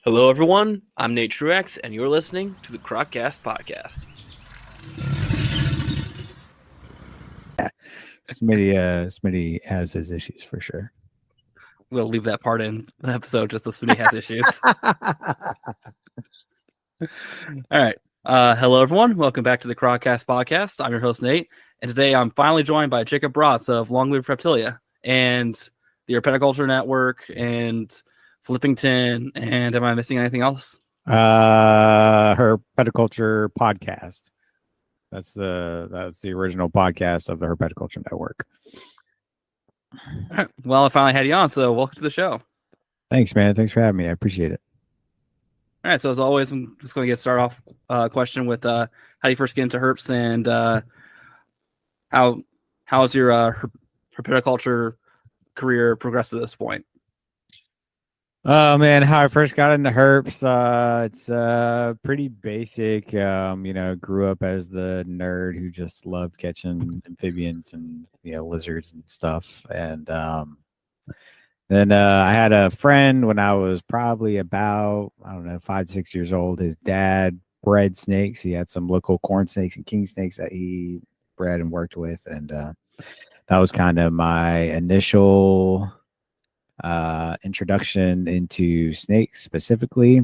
Hello, everyone. I'm Nate Truex, and you're listening to the Herpetoculture Podcast. Smitty has his issues for sure. We'll leave that part in the episode, just the Smitty has issues. All right. Hello, everyone. Welcome back to the Herpetoculture Podcast. I'm your host, Nate, and today I'm finally joined by Jake Bratz of Long Live Reptilia and the Herpetoculture Network and Flippington. And am I missing anything else? Herpetoculture Podcast. That's the original podcast of the Herpetoculture Network. All right. Well, I finally had you on, so welcome to the show. Thanks, man. Thanks for having me. I appreciate it. All right. So as always, I'm just going to start off question with how do you first get into herps and how's your herpetoculture career progressed to this point? Oh man, how I first got into herps, it's pretty basic. Grew up as the nerd who just loved catching amphibians and lizards and stuff. And then I had a friend when I was probably about 5, 6 years old. His dad bred snakes. He had some local corn snakes and king snakes that he bred and worked with, and that was kind of my initial introduction into snakes specifically,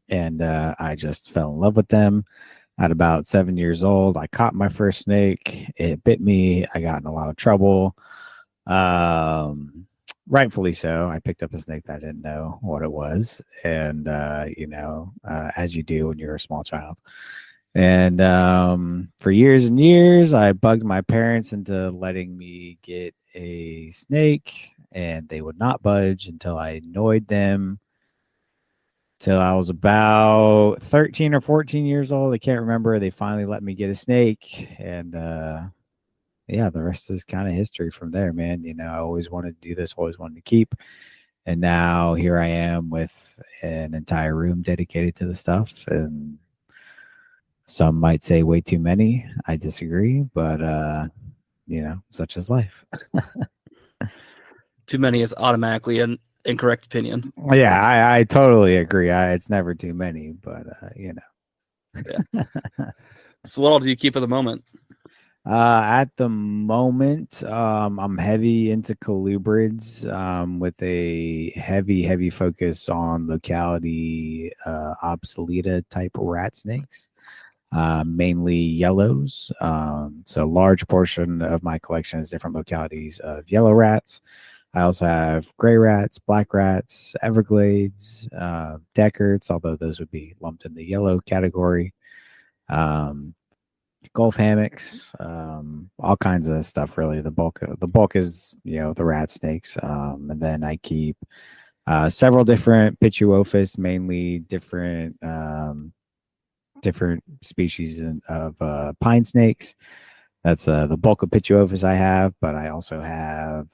and I just fell in love with them at about 7 years old. I caught my first snake. It bit me. I got in a lot of trouble, rightfully so. I picked up a snake that I didn't know what it was, and as you do when you're a small child. And for years and years I bugged my parents into letting me get a snake, and they would not budge until I annoyed them till I was about 13 or 14 years old. I can't remember. They finally let me get a snake, and the rest is kind of history from there, man. I always wanted to do this, always wanted to keep, and now here I am with an entire room dedicated to the stuff. And some might say way too many. I disagree, but such is life. Too many is automatically an incorrect opinion. Yeah, I totally agree. It's never too many, but Yeah. So what all do you keep at the moment? At the moment, I'm heavy into colubrids, with a heavy focus on locality obsoleta type rat snakes, mainly yellows. So a large portion of my collection is different localities of yellow rats. I also have gray rats, black rats, Everglades, Deckerts, although those would be lumped in the yellow category, Gulf hammocks, all kinds of stuff. Really, the bulk is the rat snakes, and then I keep several different Pituophis, mainly different species of pine snakes. That's the bulk of Pituophis I have, but I also have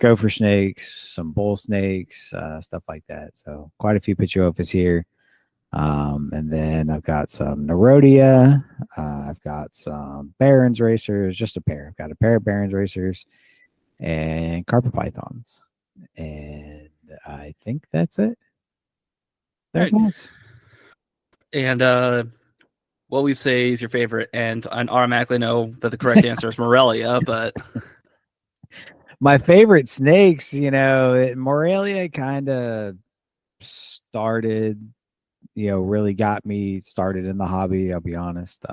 gopher snakes, some bull snakes, stuff like that. So quite a few Pituophis here. And then I've got some Nerodia. I've got some Barons racers, just a pair. I've got a pair of Barons racers and carpet pythons. And I think that's it. There it goes. And what we say is your favorite, and I automatically know that the correct answer is Morelia, but my favorite snakes, Morelia kind of started, really got me started in the hobby. I'll be honest.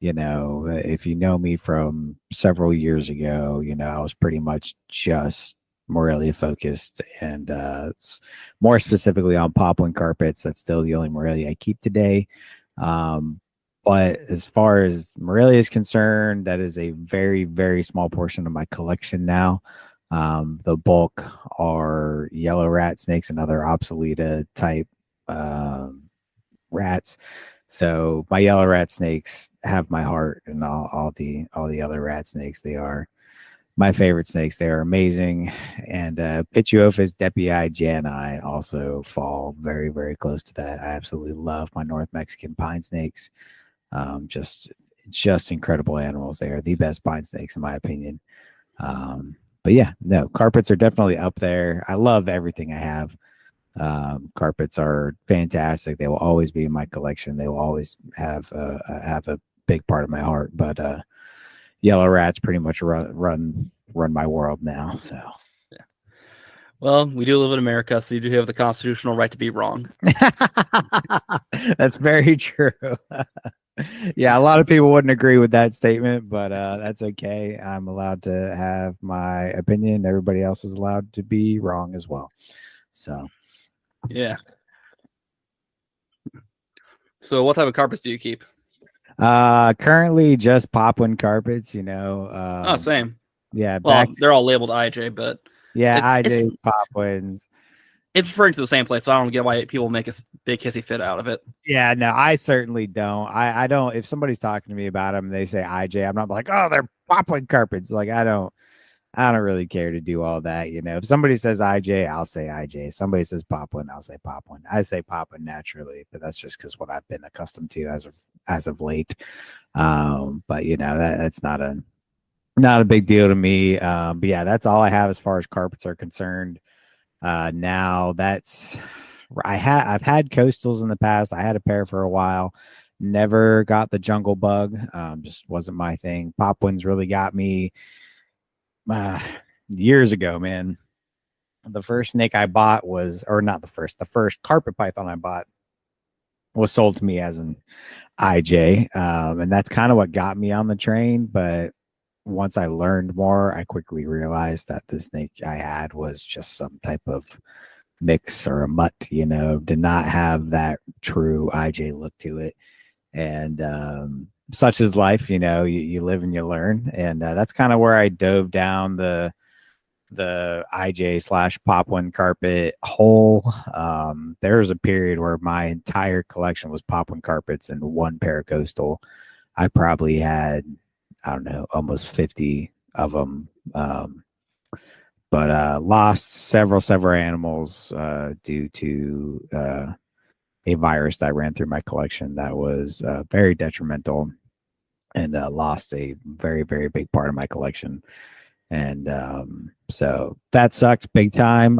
If you know me from several years ago, I was pretty much just Morelia focused, and more specifically on poplin carpets. That's still the only Morelia I keep today. But as far as Morelia is concerned, that is a very, very small portion of my collection now. The bulk are yellow rat snakes and other obsoleta type rats. So my yellow rat snakes have my heart, and all the other rat snakes, they are my favorite snakes. They are amazing. And Pituophis depii jani also fall very, very close to that. I absolutely love my North Mexican pine snakes. Just incredible animals. They are the best pine snakes in my opinion. But yeah, no, carpets are definitely up there. I love everything I have. Carpets are fantastic. They will always be in my collection. They will always have a big part of my heart. But yellow rats pretty much run my world now. So. Yeah. Well, we do live in America, so you do have the constitutional right to be wrong. That's very true. Yeah, a lot of people wouldn't agree with that statement, but that's okay. I'm allowed to have my opinion. Everybody else is allowed to be wrong as well. So, yeah. So, what type of carpets do you keep? Currently just Poplin carpets. Same. Yeah, well, they're all labeled IJ, but yeah, IJ Poplins. It's referring to the same place, so I don't get why people make a big hissy fit out of it. Yeah, no, I certainly don't. I don't. If somebody's talking to me about them and they say IJ, I'm not like, oh, they're Poplin carpets. Like, I don't really care to do all that. If somebody says IJ, I'll say IJ. Somebody says Poplin, I'll say Poplin. I say Poplin naturally, but that's just because what I've been accustomed to as of late. But that's not a big deal to me. But yeah, that's all I have as far as carpets are concerned. Now I've had coastals in the past. I had a pair for a while. Never got the jungle bug. Just wasn't my thing. Poplins really got me years ago, man. The first snake I bought the first carpet python I bought was sold to me as an IJ. And that's kind of what got me on the train. But once I learned more, I quickly realized that the snake I had was just some type of mix or a mutt, did not have that true IJ look to it. And such is life, you live and you learn. And that's kind of where I dove down the IJ / Poplin carpet hole. There was a period where my entire collection was Poplin carpets and one pair of coastal. I probably had, I don't know, almost 50 of them. But lost several animals due to a virus that ran through my collection that was very detrimental, and lost a very, very big part of my collection. And so that sucked big time,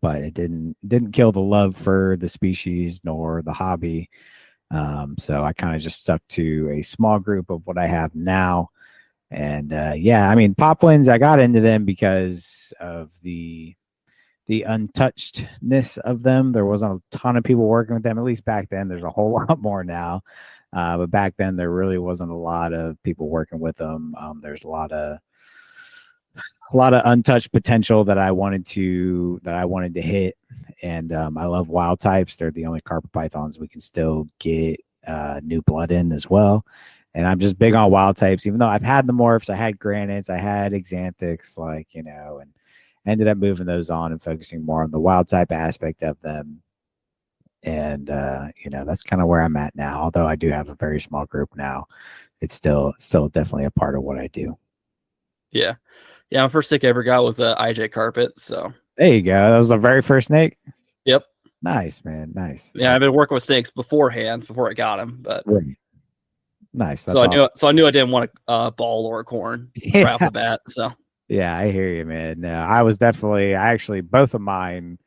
but it didn't kill the love for the species nor the hobby. So I kind of just stuck to a small group of what I have now. And yeah, I mean, Poplins, I got into them because of the untouchedness of them. There wasn't a ton of people working with them, at least back then. There's a whole lot more now. But back then there really wasn't a lot of people working with them. There's a lot of untouched potential that I wanted to hit. And I love wild types. They're the only carpet pythons we can still get new blood in as well. And I'm just big on wild types, even though I've had the morphs, I had granites, I had exanthics, and ended up moving those on and focusing more on the wild type aspect of them. And, that's kind of where I'm at now. Although I do have a very small group now, it's still definitely a part of what I do. Yeah. Yeah. My first snake I ever got was a IJ carpet. So there you go. That was the very first snake. Yep. Nice, man. Nice. Yeah. I've been working with snakes beforehand before I got him, but right. Nice. That's so I knew I didn't want a ball or a corn right off the bat. So yeah, I hear you, man. No, I was actually both of mine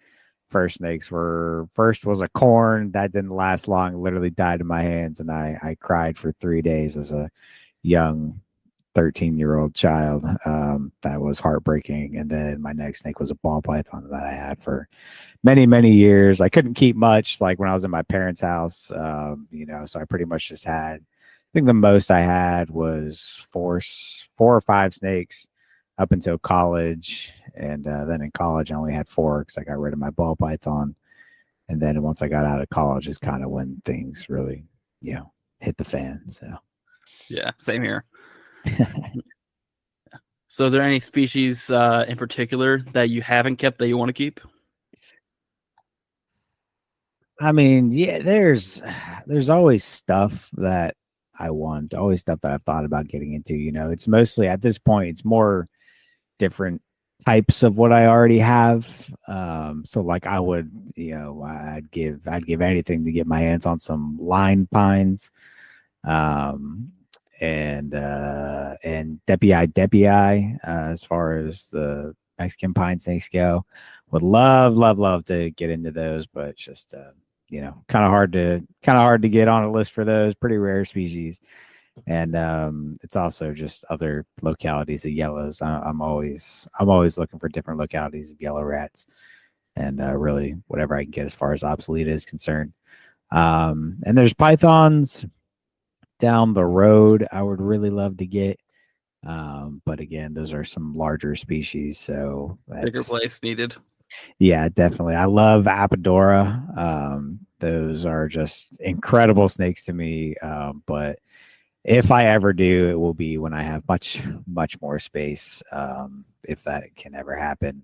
first snakes first was a corn that didn't last long, literally died in my hands, and I cried for 3 days as a young 13-year-old child. That was heartbreaking. And then my next snake was a ball python that I had for many, many years. I couldn't keep much, like when I was in my parents' house, so I pretty much just had, I think the most I had was four or five snakes up until college. And then in college, I only had 4 because I got rid of my ball python. And then once I got out of college is kind of when things really, hit the fan. So yeah, same here. So, is there any species in particular that you haven't kept that you want to keep? I mean, yeah, there's always stuff that I want, always stuff that I've thought about getting into. It's mostly at this point, it's more different types of what I already have. So like I would, I'd give anything to get my hands on some line pines. And Depii, as far as the Mexican pine snakes go. Would love to get into those, but it's just kind of hard to get on a list for those. Pretty rare species, and it's also just other localities of yellows. I'm always looking for different localities of yellow rats, and really whatever I can get as far as obsolete is concerned. And there's pythons down the road I would really love to get. But again, those are some larger species, so Bigger place needed. Yeah, definitely. I love Apodora. Those are just incredible snakes to me. But if I ever do, it will be when I have much more space, if that can ever happen.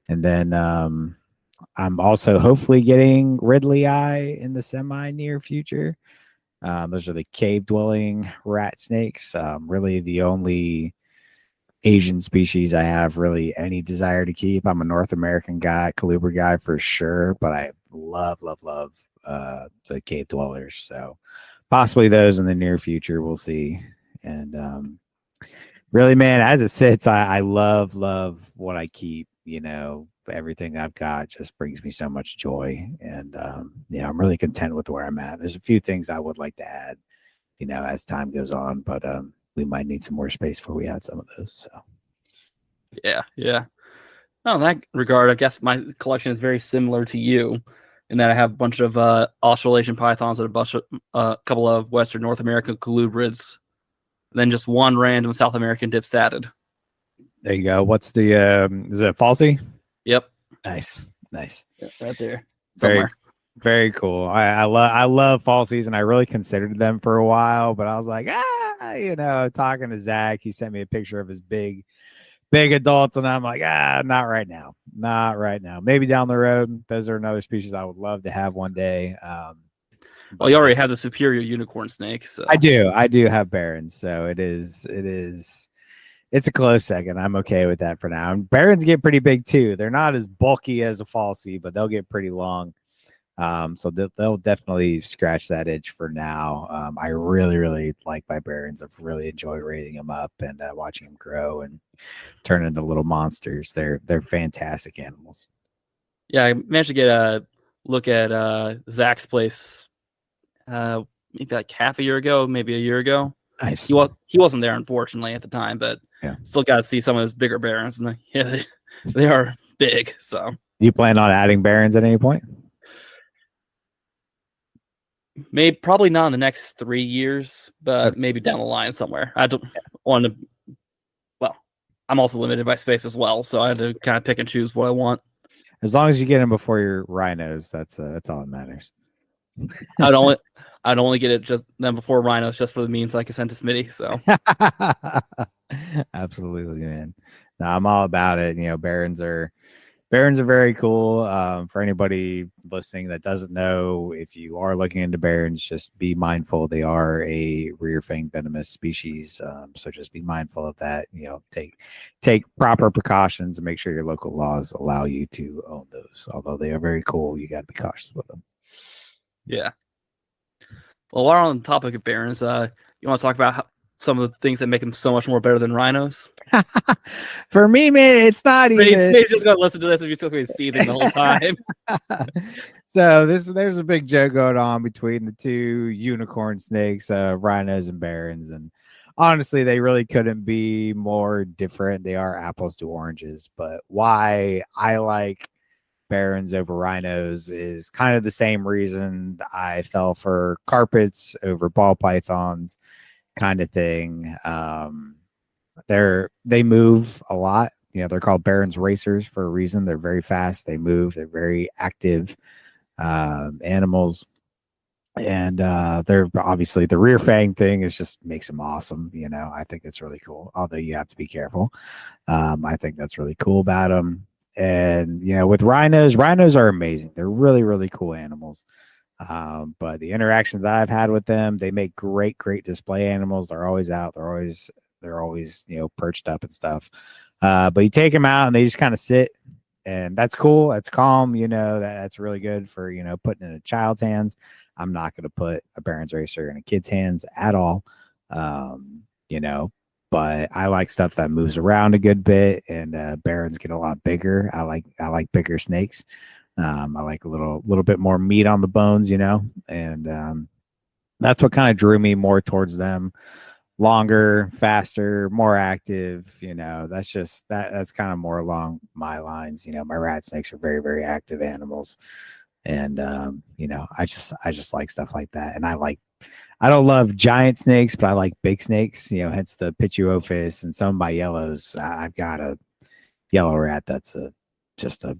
And then I'm also hopefully getting Ridley Eye in the semi near future. Those are the cave dwelling rat snakes. Really the only Asian species I have really any desire to keep. I'm a North American guy, Coluber guy for sure, but I love the cave dwellers. So possibly those in the near future. We'll see. And really, man, as it sits, I love what I keep. Everything I've got just brings me so much joy, and I'm really content with where I'm at. There's a few things I would like to add, as time goes on, but we might need some more space before we add some of those. So yeah. No, in that regard, I guess my collection is very similar to you in that I have a bunch of Australasian pythons and a couple of Western North American colubrids, then just one random South American dipstatid. There you go. What's the is it falsy? Yep. Nice. Yeah, right there. Somewhere. Very cool. I love falsies, and I really considered them for a while, but I was like, talking to Zach, he sent me a picture of his big adults, and I'm like, not right now. Maybe down the road. Those are another species I would love to have one day. Well, you already have the superior unicorn snake, so I do have Barons, so it's a close second. I'm okay with that for now. And Barons get pretty big too. They're not as bulky as a falsie, but they'll get pretty long. So they'll definitely scratch that itch for now. I really like my Barons. I've really enjoyed raising them up and watching them grow and turn into little monsters. They're fantastic animals. Yeah, I managed to get a look at Zach's place maybe like half a year ago, maybe a year ago. Nice. He wasn't there, unfortunately, at the time, but still got to see some of his bigger Barons. And they are big. So, you plan on adding Barons at any point? Maybe probably not in the next 3 years, but maybe down the line somewhere. I don't want to. Well, I'm also limited by space as well, so I had to kind of pick and choose what I want. As long as you get them before your rhinos, that's all that matters. I'd only get it just then before rhinos, just for the means I can send to Smitty. So absolutely, man. No, I'm all about it. Barons are very cool. For anybody listening that doesn't know, if you are looking into Barons, just be mindful. They are a rear fang venomous species. So just be mindful of that. Take proper precautions and make sure your local laws allow you to own those. Although they are very cool, you got to be cautious with them. Yeah. Well, while we're on the topic of Barons, you want to talk about some of the things that make them so much more better than rhinos? For me, man, it's not even. He's just going to listen to this if you took me seething the whole time. So there's a big joke going on between the two unicorn snakes, rhinos and Barons, and honestly, they really couldn't be more different. They are apples to oranges, but why I like Barons over rhinos is kind of the same reason I fell for carpets over ball pythons, kind of thing. They move a lot. They're called Barons racers for a reason. They're very fast. They move. They're very active animals, and they're obviously the rear fang thing is just makes them awesome. I think it's really cool. Although you have to be careful. I think that's really cool about them. And with rhinos are amazing. They're really cool animals. But the interactions that I've had with them, they make great display animals. They're always out. They're always perched up and stuff. But you take them out and they just kind of sit, and that's cool. That's calm. That's really good for putting in a child's hands. I'm not going to put a Barons racer in a kid's hands at all. but I like stuff that moves around a good bit, and barons get a lot bigger. I like bigger snakes. I like a little bit more meat on the bones, and that's what kind of drew me more towards them. Longer, faster, more active. That's kind of more along my lines. My rat snakes are very, very active animals, and I just like stuff like that. And I don't love giant snakes, but I like big snakes. Hence the Pituophis and some of my yellows. I've got a yellow rat that's just a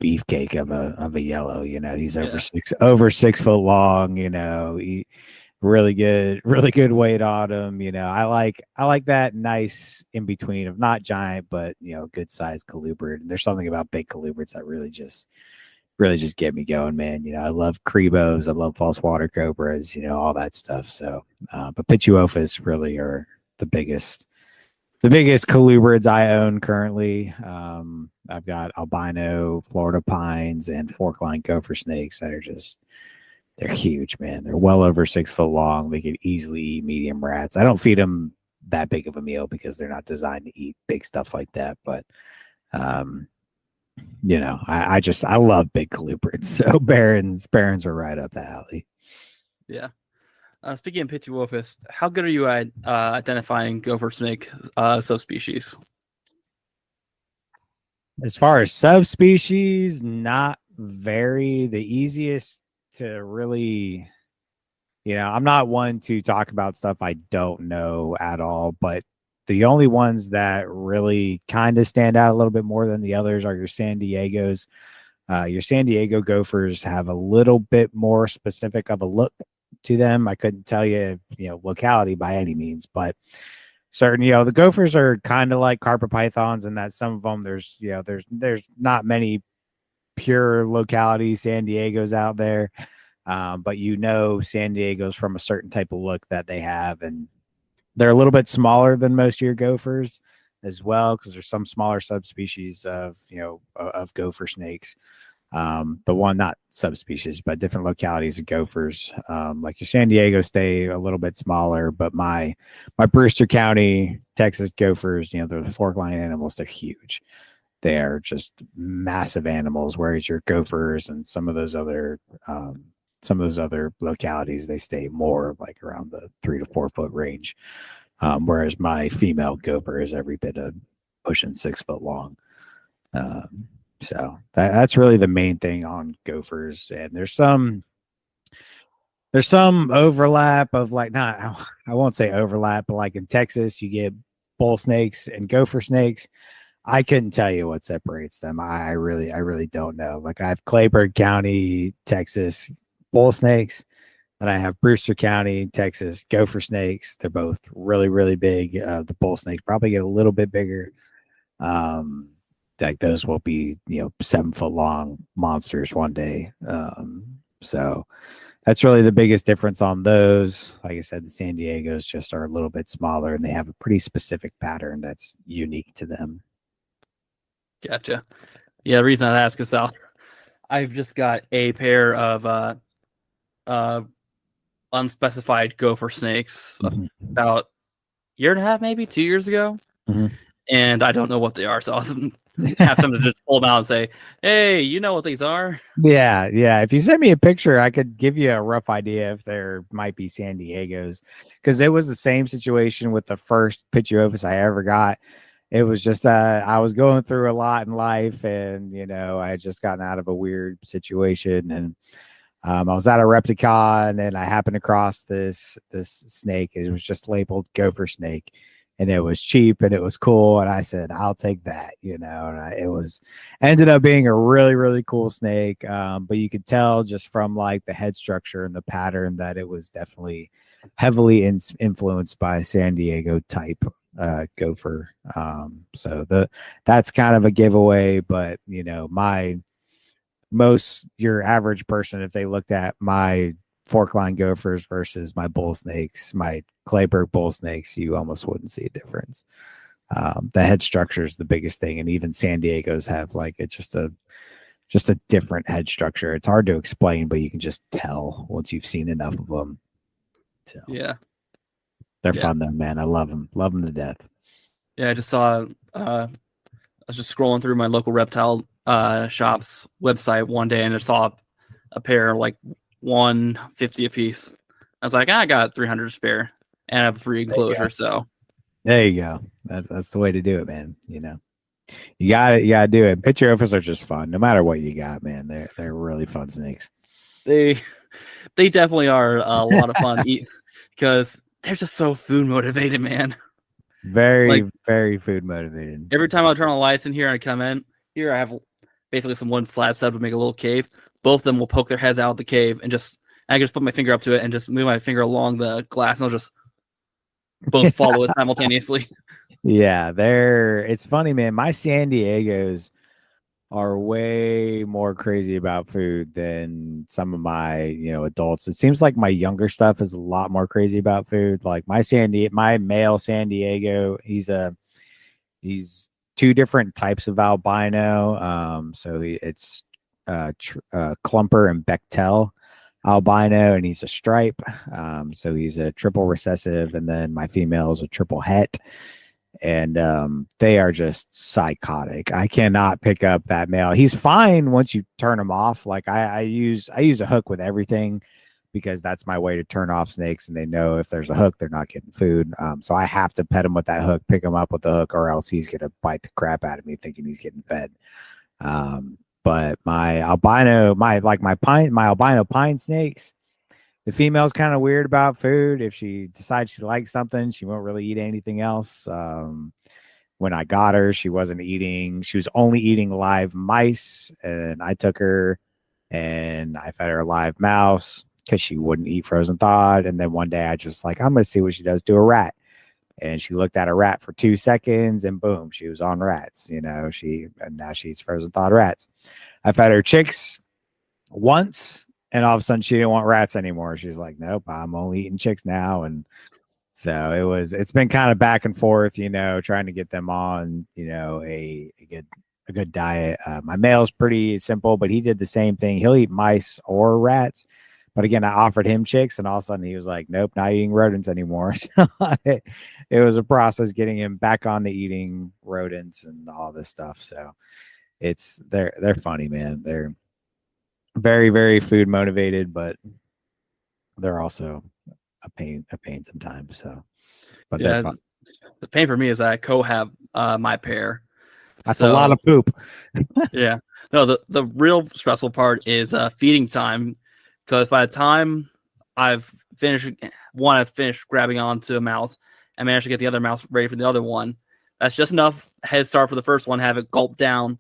beefcake of a yellow. He's Yeah. over 6 foot long. He really good weight on him. I like that nice in between of not giant, but good sized colubrid. There's something about big colubrids that really just get me going, man. I love Crebos, I love false water cobras, all that stuff. So, but Pituophis really are the biggest colubrids I own currently. I've got albino Florida pines and fork line gopher snakes that are they're huge, man. They're well over 6 foot long. They could easily eat medium rats. I don't feed them that big of a meal because they're not designed to eat big stuff like that. But, I love big colubrids. So barons are right up the alley. Yeah. Speaking of Pituophis, how good are you at identifying gopher snake subspecies? As far as subspecies, not very. The easiest to really, I'm not one to talk about stuff I don't know at all, but the only ones that really kind of stand out a little bit more than the others are your San Diegos. Your San Diego gophers have a little bit more specific of a look to them. I couldn't tell you, locality by any means, but certain, the gophers are kind of like carpet pythons in that some of them there's not many pure locality San Diegos out there. But San Diego's from a certain type of look that they have, and they're a little bit smaller than most of your gophers as well, because there's some smaller subspecies of gopher snakes. The one, not subspecies, but different localities of gophers. Like your San Diego stay a little bit smaller, but my Brewster County, Texas gophers, they're the fork line animals. They're huge. They're just massive animals, whereas your gophers and some of those other localities, they stay more like around the 3 to 4 foot range. Whereas my female gopher is every bit of pushing 6 foot long. So that's really the main thing on gophers. And there's some overlap of I won't say overlap, but like in Texas, you get bull snakes and gopher snakes. I couldn't tell you what separates them. I really don't know. Like I have Clayburgh County, Texas bull snakes, and I have Brewster County, Texas gopher snakes. They're both really, really big. The bull snakes probably get a little bit bigger. Like those will be 7 foot long monsters one day. So that's really the biggest difference on those. Like I said, the San Diegos just are a little bit smaller, and they have a pretty specific pattern that's unique to them. Gotcha. Yeah, the reason I ask is I've just got a pair of unspecified gopher snakes about a year and a half, maybe 2 years ago. And I don't know what they are, so I'll have them to just pull them out and say, hey, you know what these are? Yeah. If you send me a picture, I could give you a rough idea if there might be San Diegos, because it was the same situation with the first Pituophis I ever got. It was just I was going through a lot in life, and I had just gotten out of a weird situation, and I was at a Herpetoculture, and I happened across this snake. It was just labeled gopher snake, and it was cheap and it was cool, and I said, I'll take that, and it ended up being a really, really cool snake. But you could tell just from like the head structure and the pattern that it was definitely heavily influenced by San Diego type gopher. So that's kind of a giveaway, but your average person, if they looked at my fork line gophers versus my bull snakes, my Clayburgh bull snakes, you almost wouldn't see a difference. The head structure is the biggest thing, and even San Diego's have just a different head structure. It's hard to explain, but you can just tell once you've seen enough of them. So. Yeah. They're Yeah. fun though, man. I love them to death. Yeah, I just saw. I was just scrolling through my local reptile shop's website one day, and I saw a pair like 150 a piece. I was like, I got 300 to spare and a free enclosure. So There you go. That's the way to do it, man. You gotta do it. Picture ophis are just fun, no matter what you got, man. They're really fun snakes. they definitely are a lot of fun to eat because they're just so food motivated, man. Very, Like very food motivated. every time I turn on the lights in here and I come in here, I have basically some one slab set up to make a little cave. Both of them will poke their heads out of the cave and I can just put my finger up to it and just move my finger along the glass and I'll just both follow it simultaneously. Yeah, it's funny, man. My San Diegos are way more crazy about food than some of my, adults. It seems like my younger stuff is a lot more crazy about food. Like my male San Diego, he's two different types of albino. So it's Clumper and Bechtel albino, and he's a stripe. So he's a triple recessive, and then my female is a triple het. And they are just psychotic. I cannot pick up that male. He's fine once you turn him off. Like I use a hook with everything because that's my way to turn off snakes, and they know if there's a hook, they're not getting food. So I have to pet him with that hook, pick him up with the hook, or else he's gonna bite the crap out of me thinking he's getting fed. But my albino pine snakes, the female's kind of weird about food. If she decides she likes something, she won't really eat anything else. When I got her, she wasn't eating. She was only eating live mice, and I took her and I fed her a live mouse because she wouldn't eat frozen thawed. And then one day I just like, I'm going to see what she does to a rat. And she looked at a rat for 2 seconds and boom, she was on rats. And now she eats frozen thawed rats. I fed her chicks once, and all of a sudden she didn't want rats anymore. She's like, nope, I'm only eating chicks now. And so it's been kind of back and forth, trying to get them on, a good diet. My male's pretty simple, but he did the same thing. He'll eat mice or rats. But again, I offered him chicks, and all of a sudden he was like, nope, not eating rodents anymore. So it was a process getting him back on to eating rodents and all this stuff. So they're funny, man. They're very, very food motivated, but they're also a pain sometimes. So, but Yeah, they're fun. the pain for me is that I co-have my pair. That's a lot of poop. Yeah. No, the real stressful part is feeding time, because by the time I've finished grabbing onto a mouse, I managed to get the other mouse ready for the other one. That's just enough head start for the first one, have it gulp down,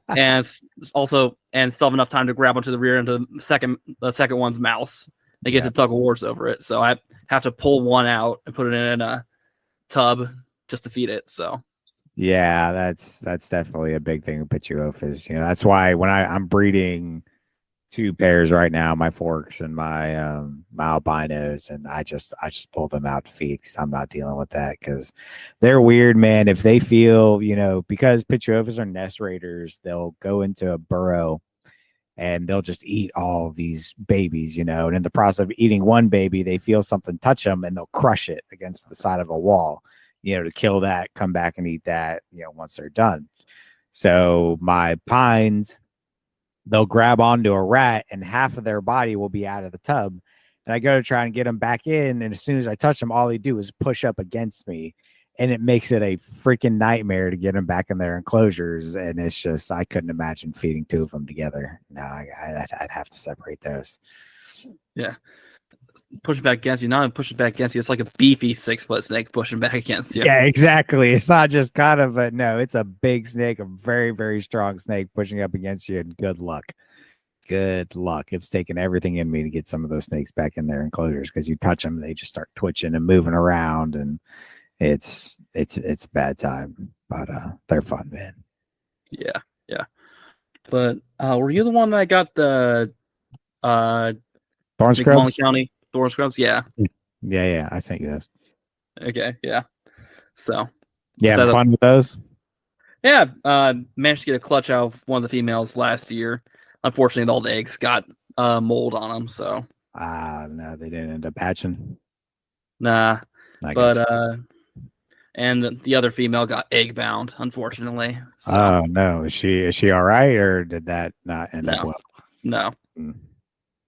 and still have enough time to grab onto the rear end of the second one's mouse. They get to tug of wars over it, so I have to pull one out and put it in a tub just to feed it. So yeah, that's definitely a big thing with Pituophis. That's why when I'm breeding 2 pairs right now, my forks and my albinos, and I just pull them out to feed because I'm not dealing with that, because they're weird, man. If they feel, because Pituophis are nest raiders, they'll go into a burrow and they'll just eat all these babies, and in the process of eating one baby, they feel something touch them and they'll crush it against the side of a wall, to kill that, come back and eat that, once they're done. So my pines, they'll grab onto a rat and half of their body will be out of the tub. And I go to try and get them back in. And as soon as I touch them, all they do is push up against me. And it makes it a freaking nightmare to get them back in their enclosures. And it's just, I couldn't imagine feeding 2 of them together. No, I'd have to separate those. yeah, pushing back against you, not pushing back against you. It's like a beefy 6-foot snake pushing back against you. Yeah, exactly. It's not just kind of it's a big snake, a very, very strong snake pushing up against you. And good luck. Good luck. It's taken everything in me to get some of those snakes back in their enclosures, because you touch them, they just start twitching and moving around, and it's a bad time. But they're fun, man. Yeah. But were you the one that got the Thorn scrubs? County Thorn scrubs? Yeah. Yeah. I sent you those. Okay. Yeah. So. Yeah, fun with those. Yeah. Managed to get a clutch out of one of the females last year. Unfortunately, all the eggs got mold on them. So. No, they didn't end up hatching. Nah. And the other female got egg bound, unfortunately. So. Oh no, is she all right, or did that not end up No, well? no. Mm,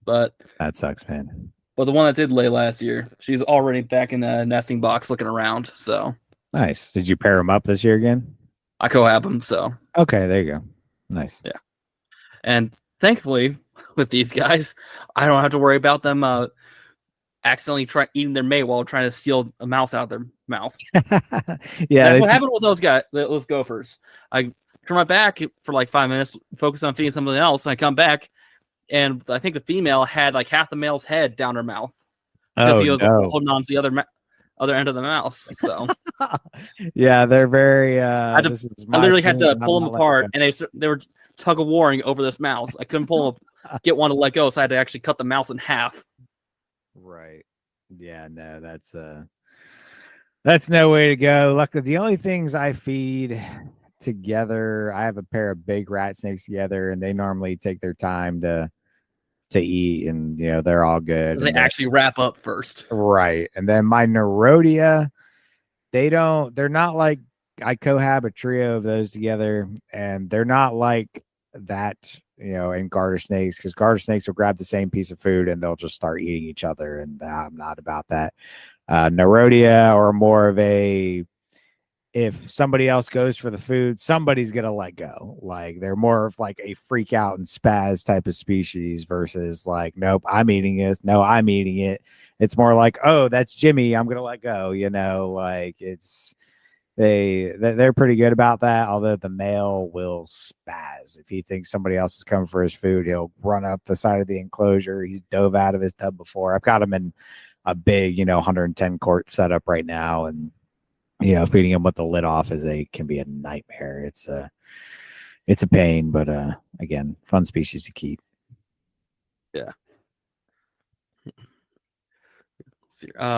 But that sucks, man. the one that did lay last year, she's already back in the nesting box looking around. So Nice. Did you pair them up this year again? I cohab them. So Okay, there you go. Nice. yeah, and thankfully with these guys, I don't have to worry about them accidentally eating their mate while trying to steal a mouse out of their mouth. Yeah, That's what happened with those guys, those gophers. I turn my back for like 5 minutes, focus on feeding something else, and I come back, and I think the female had like half the male's head down her mouth because he was holding on to the other end of the mouse. So yeah, they're very. I literally had to pull them apart, and they were tug of warring over this mouse. I couldn't pull them, get one to let go, so I had to actually cut the mouse in half. Right. Yeah. No, that's no way to go. Luckily, the only things I feed together, I have a pair of big rat snakes together, and they normally take their time to eat, and they're all good. They actually wrap up first, right? And then my Nerodia, they're not like, I cohab a trio of those together, and they're not like that, in garter snakes, because garter snakes will grab the same piece of food and they'll just start eating each other, and I'm not about that. Nerodia are more of a, if somebody else goes for the food, somebody's gonna let go. Like, they're more of like a freak out and spaz type of species versus like, nope, I'm eating this. No, I'm eating it. It's more like, oh, that's Jimmy, I'm gonna let go. Like, they're pretty good about that. Although the male will spaz if he thinks somebody else is coming for his food. He'll run up the side of the enclosure. He's dove out of his tub before. I've got him in a big 110 quart setup right now, and feeding him with the lid off can be a nightmare. It's a pain, but again, fun species to keep. Yeah.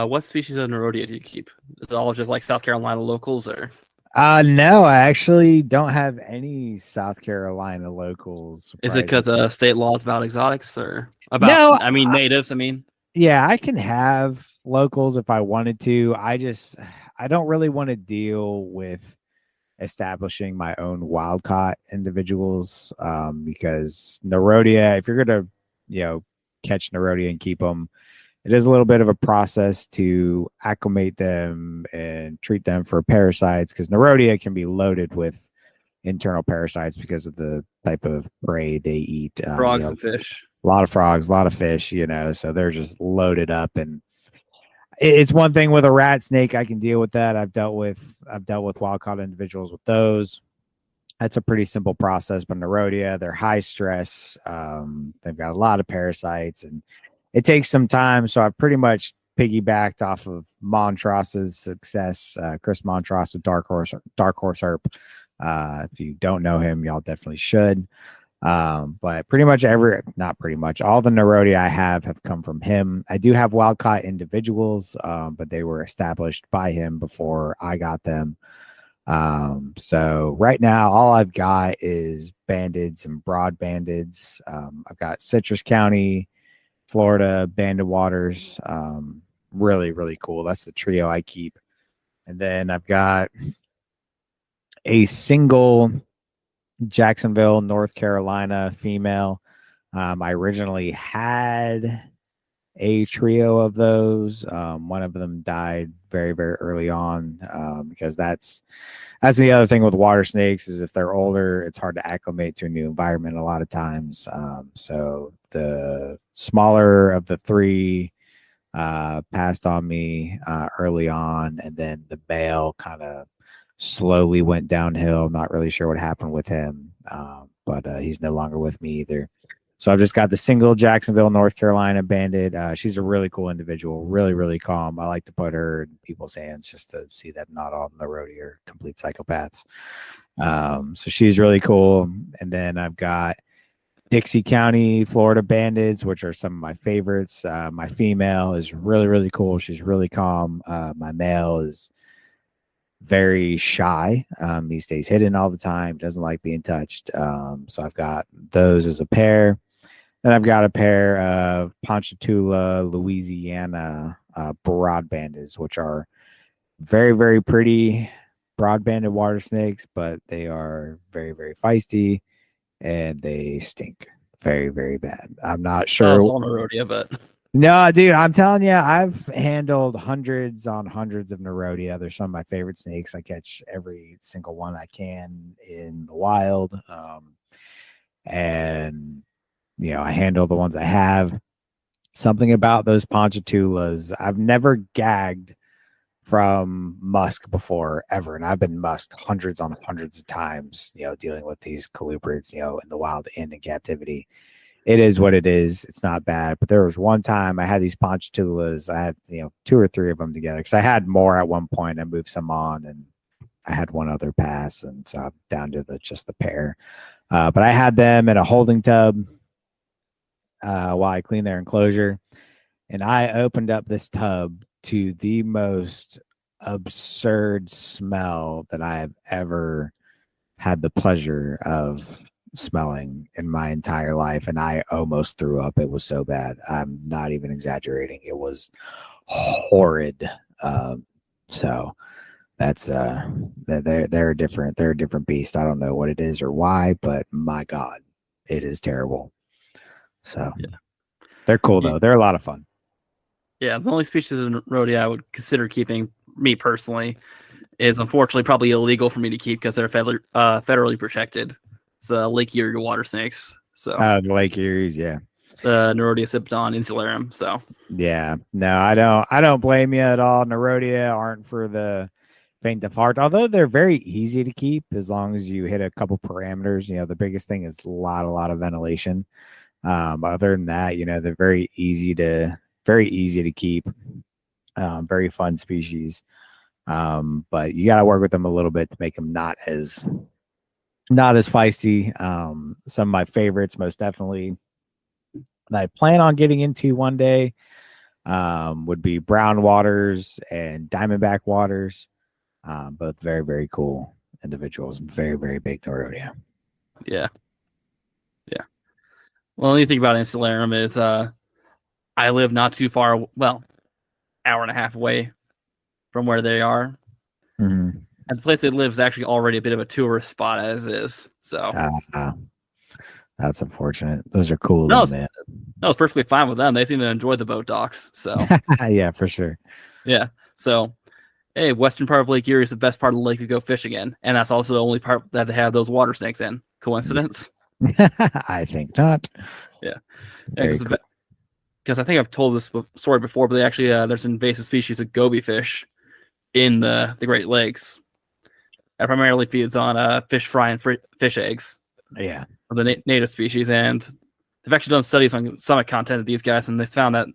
What species of Nerodia do you keep? Is it all just like South Carolina locals, or? No, I actually don't have any South Carolina locals. Is it because state laws about exotics, or about? No, natives. Yeah, I can have locals if I wanted to. I don't really want to deal with establishing my own wild caught individuals, because Nerodia, if you're gonna catch Nerodia and keep them, it is a little bit of a process to acclimate them and treat them for parasites, because Nerodia can be loaded with internal parasites because of the type of prey they eat. Frogs and fish. A lot of frogs, a lot of fish, so they're just loaded up. And it's one thing with a rat snake, I can deal with that. I've dealt with wild caught individuals with those. That's a pretty simple process. But Nerodia, they're high stress. They've got a lot of parasites, and it takes some time. So I've pretty much piggybacked off of Montross's success, Chris Montross of Dark Horse Herp. If you don't know him, y'all definitely should. But pretty much not pretty much, all the Nerodia I have come from him. I do have wild caught individuals, but they were established by him before I got them. So right now, all I've got is bandids and broad bandids. I've got Citrus County, Florida, Banded Waters. Really, really cool. That's the trio I keep. And then I've got a single Jacksonville, North Carolina female. I originally had a trio of those. One of them died very, very early on, because that's the other thing with water snakes, is if they're older, it's hard to acclimate to a new environment a lot of times. So the smaller of the three passed on me early on, and then the male kind of slowly went downhill. I'm not really sure what happened with him, but he's no longer with me either. So I've just got the single Jacksonville, North Carolina banded. She's a really cool individual, really, really calm. I like to put her in people's hands just to see that not all Nerodia are complete psychopaths. So she's really cool. And then I've got Dixie County, Florida bandits, which are some of my favorites. My female is really, really cool. She's really calm. My male is very shy. He stays hidden all the time, doesn't like being touched. So I've got those as a pair. Then I've got a pair of Ponchatoula, Louisiana broad bandits, which are very, very pretty broad-banded water snakes, but they are very, very feisty and they stink very, very bad. I'm not Oh, it's sure. all Nerodia, but No, dude, I'm telling you, I've handled hundreds on hundreds of Nerodia. They're some of my favorite snakes. I catch every single one I can in the wild. And, I handle the ones I have. Something about those ponchatulas, I've never gagged from musk before ever. And I've been musked hundreds on hundreds of times, dealing with these colubrids, in the wild and in captivity. It is what it is. It's not bad. But there was one time I had these ponchatulas. I had, two or three of them together because I had more at one point. I moved some on and I had one other pass. And so I'm down to just the pair. But I had them in a holding tub while I cleaned their enclosure. And I opened up this tub to the most absurd smell that I have ever had the pleasure of smelling in my entire life, and I almost threw up. It was so bad. I'm not even exaggerating. It was horrid. So that's they're a different beast. I don't know what it is or why, but my God, it is terrible. So yeah, they're cool though. They're a lot of fun. Yeah, the only species of Nerodia I would consider keeping, me personally, is unfortunately probably illegal for me to keep because they're federally protected. It's Lake Erie water snakes. So the Lake Erie's, yeah. The Nerodia Sipton insularum. So yeah, no, I don't blame you at all. Nerodia aren't for the faint of heart, although they're very easy to keep as long as you hit a couple parameters. The biggest thing is a lot of ventilation. Other than that, they're very easy to keep. Very fun species. But you got to work with them a little bit to make them not as feisty. Some of my favorites, most definitely, that I plan on getting into one day, would be brown waters and diamondback waters. Both very, very cool individuals. Very, very big Nerodia. Yeah. Well, the only thing about insularum is I live not too far, hour and a half away from where they are. Mm-hmm. And the place they live is actually already a bit of a tourist spot as is. So that's unfortunate. Those are cool, man. No, it's perfectly fine with them. They seem to enjoy the boat docks. So yeah, for sure. Yeah. So hey, western part of Lake Erie is the best part of the lake to go fishing in, and that's also the only part that they have those water snakes in. Coincidence? I think not. Yeah. Because I think I've told this story before, but they actually there's an invasive species of goby fish in the Great Lakes. It primarily feeds on fish fry and fish eggs. Yeah, of the native species, and they've actually done studies on stomach content of these guys, and they found that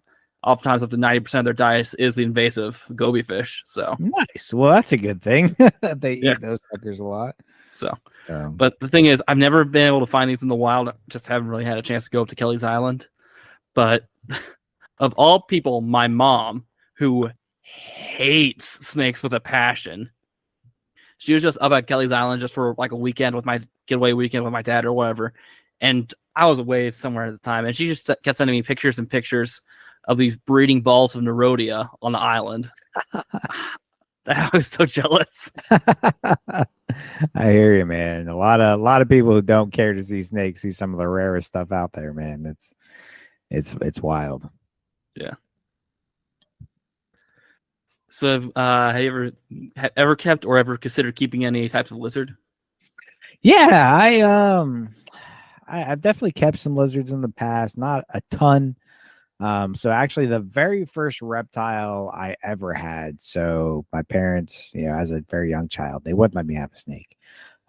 oftentimes up to 90% of their diet is the invasive goby fish. So nice. Well, that's a good thing. They eat those suckers a lot. So, but the thing is, I've never been able to find these in the wild. Just haven't really had a chance to go up to Kelly's Island. But of all people, my mom, who hates snakes with a passion, she was just up at Kelly's Island just for like a weekend with my getaway weekend with my dad or whatever. And I was away somewhere at the time. And she just kept sending me pictures and pictures of these breeding balls of Nerodia on the island. I was so jealous. I hear you, man. A lot of people who don't care to see snakes see some of the rarest stuff out there, man. It's wild. Yeah. So, have you ever kept or ever considered keeping any types of lizard? Yeah, I've definitely kept some lizards in the past, not a ton. So actually the very first reptile I ever had, so my parents, as a very young child, they wouldn't let me have a snake.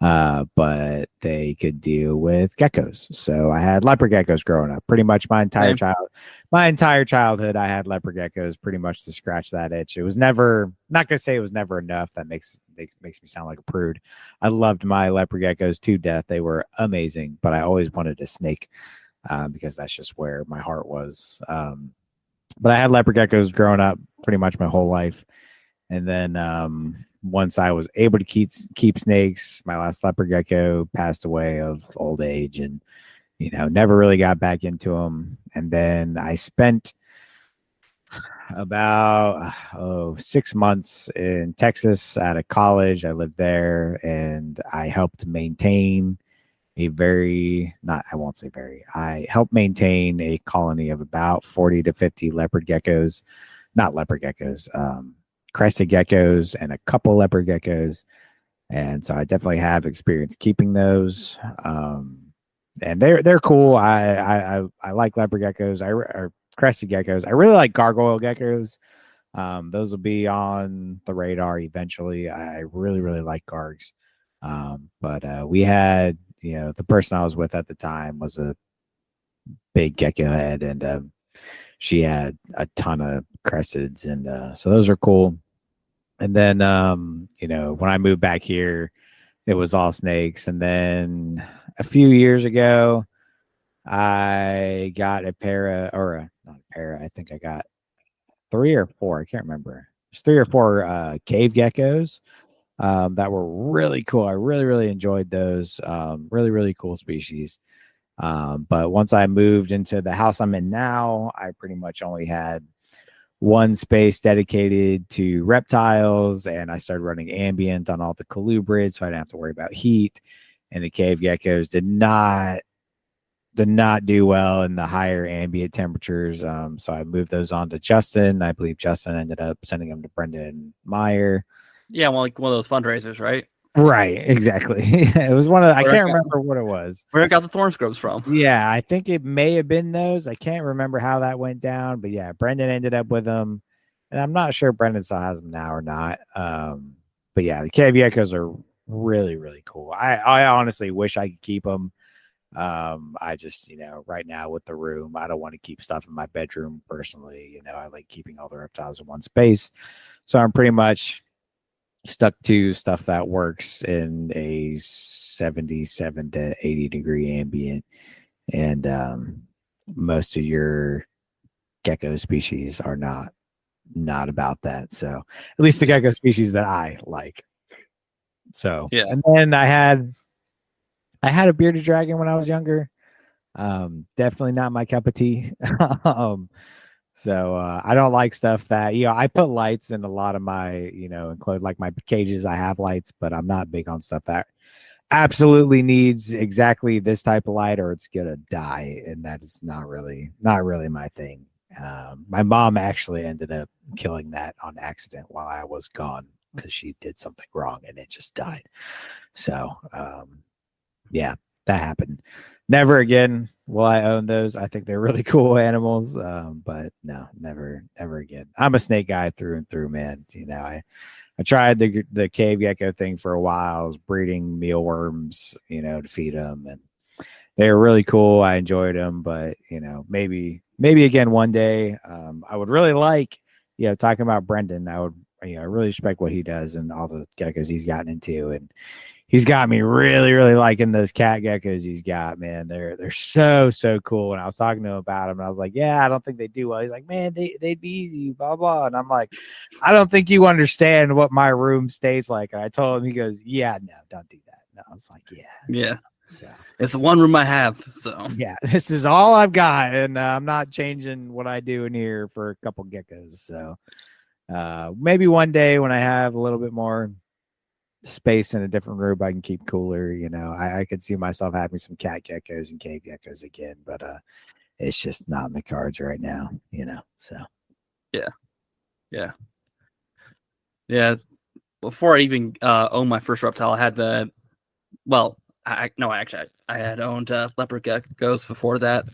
But they could deal with geckos. So I had leopard geckos growing up. Pretty much my entire childhood, I had leopard geckos pretty much to scratch that itch. It was never, not gonna say it was never enough. That makes me sound like a prude. I loved my leopard geckos to death. They were amazing, but I always wanted a snake because that's just where my heart was. But I had leopard geckos growing up pretty much my whole life, and then once I was able to keep snakes, my last leopard gecko passed away of old age, and never really got back into them. And then I spent About 6 months in Texas at a college. I lived there and I helped maintain I won't say very, I helped maintain a colony of about 40 to 50 leopard geckos, not leopard geckos, crested geckos and a couple leopard geckos. And so I definitely have experience keeping those. And they're cool. I like leopard geckos. Or crested geckos. I really like gargoyle geckos. Those will be on the radar eventually. I really really like gargs. But we had, the person I was with at the time was a big gecko head, and she had a ton of cresteds, and so those are cool. And then when I moved back here, it was all snakes. And then a few years ago, I got a pair of, not a pair, I think I got 3 or 4, I can't remember. It's 3 or 4 cave geckos that were really cool. I really, really enjoyed those. Really, really cool species. But once I moved into the house I'm in now, I pretty much only had one space dedicated to reptiles, and I started running ambient on all the colubrids, so I didn't have to worry about heat. And the cave geckos did not do well in the higher ambient temperatures. So I moved those on to Justin. I believe Justin ended up sending them to Brendan Meyer. Yeah, well, like one of those fundraisers, right? Right, exactly. It was one of I can't remember what it was. Where I got the thorn scrubs from. Yeah, I think it may have been those. I can't remember how that went down, but yeah, Brendan ended up with them, and I'm not sure Brendan still has them now or not. But yeah, the cave geckos are really, really cool. I honestly wish I could keep them. I just, right now with the room, I don't want to keep stuff in my bedroom personally. I like keeping all the reptiles in one space. So I'm pretty much stuck to stuff that works in a 77 to 80 degree ambient. And most of your gecko species are not about that. So at least the gecko species that I like. So, yeah. And then I had a bearded dragon when I was younger. Definitely not my cup of tea. So I don't like stuff that, I put lights in a lot of my, include like my cages. I have lights, but I'm not big on stuff that absolutely needs exactly this type of light or it's gonna die. And that is not really my thing. My mom actually ended up killing that on accident while I was gone because she did something wrong and it just died. So yeah, that happened. Never again will I own those. I think they're really cool animals, but no, never again. I'm a snake guy through and through, man. I tried the cave gecko thing for a while. I was breeding mealworms, to feed them, and they were really cool. I enjoyed them, but maybe again one day. I would really like, talking about Brendan. I would, I really respect what he does and all the geckos he's gotten into, and he's got me really, really liking those cat geckos he's got, man. They're so cool. And I was talking to him about them, and I was like, yeah, I don't think they do well. He's like, man, they'd be easy, blah, blah. And I'm like, I don't think you understand what my room stays like. And I told him, he goes, yeah, no, don't do that. No, I was like, Yeah. So it's the one room I have. So yeah, this is all I've got. And I'm not changing what I do in here for a couple geckos. So maybe one day when I have a little bit more space in a different room I can keep cooler, I could see myself having some cat geckos and cave geckos again, but it's just not in the cards right now, so yeah. Before I even owned my first reptile, I had I had owned leopard geckos before that,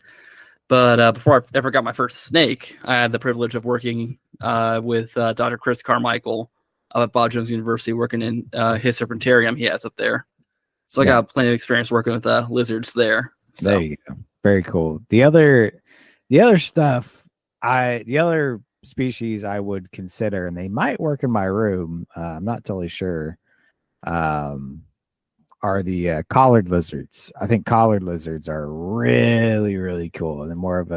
but before I ever got my first snake, I had the privilege of working with Dr. Chris Carmichael up at Bob Jones University, working in his serpentarium he has up there. So I got plenty of experience working with lizards there. So. There you go. Very cool. The other stuff, the other species I would consider, and they might work in my room, I'm not totally sure, are the collared lizards. I think collared lizards are really, really cool, and more of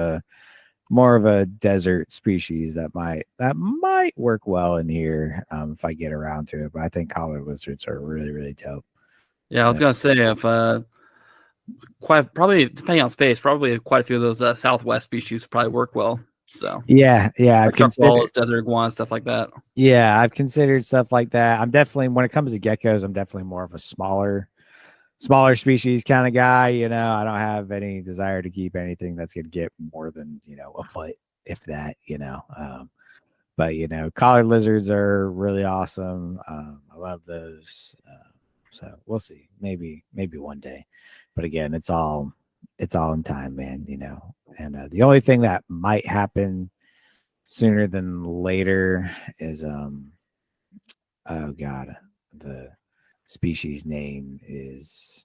a desert species that might work well in here if I get around to it. But I think collared lizards are really, really dope. Yeah, I was gonna say if probably depending on space, probably quite a few of those Southwest species probably work well. So yeah, like truck balls, desert iguanas, stuff like that. Yeah, I've considered stuff like that. I'm definitely, when it comes to geckos, I'm definitely more of a smaller species kind of guy. I don't have any desire to keep anything that's going to get more than, a foot, if that, but collared lizards are really awesome. I love those. So we'll see, maybe one day, but again, it's all in time, man, and the only thing that might happen sooner than later is oh god, the species name is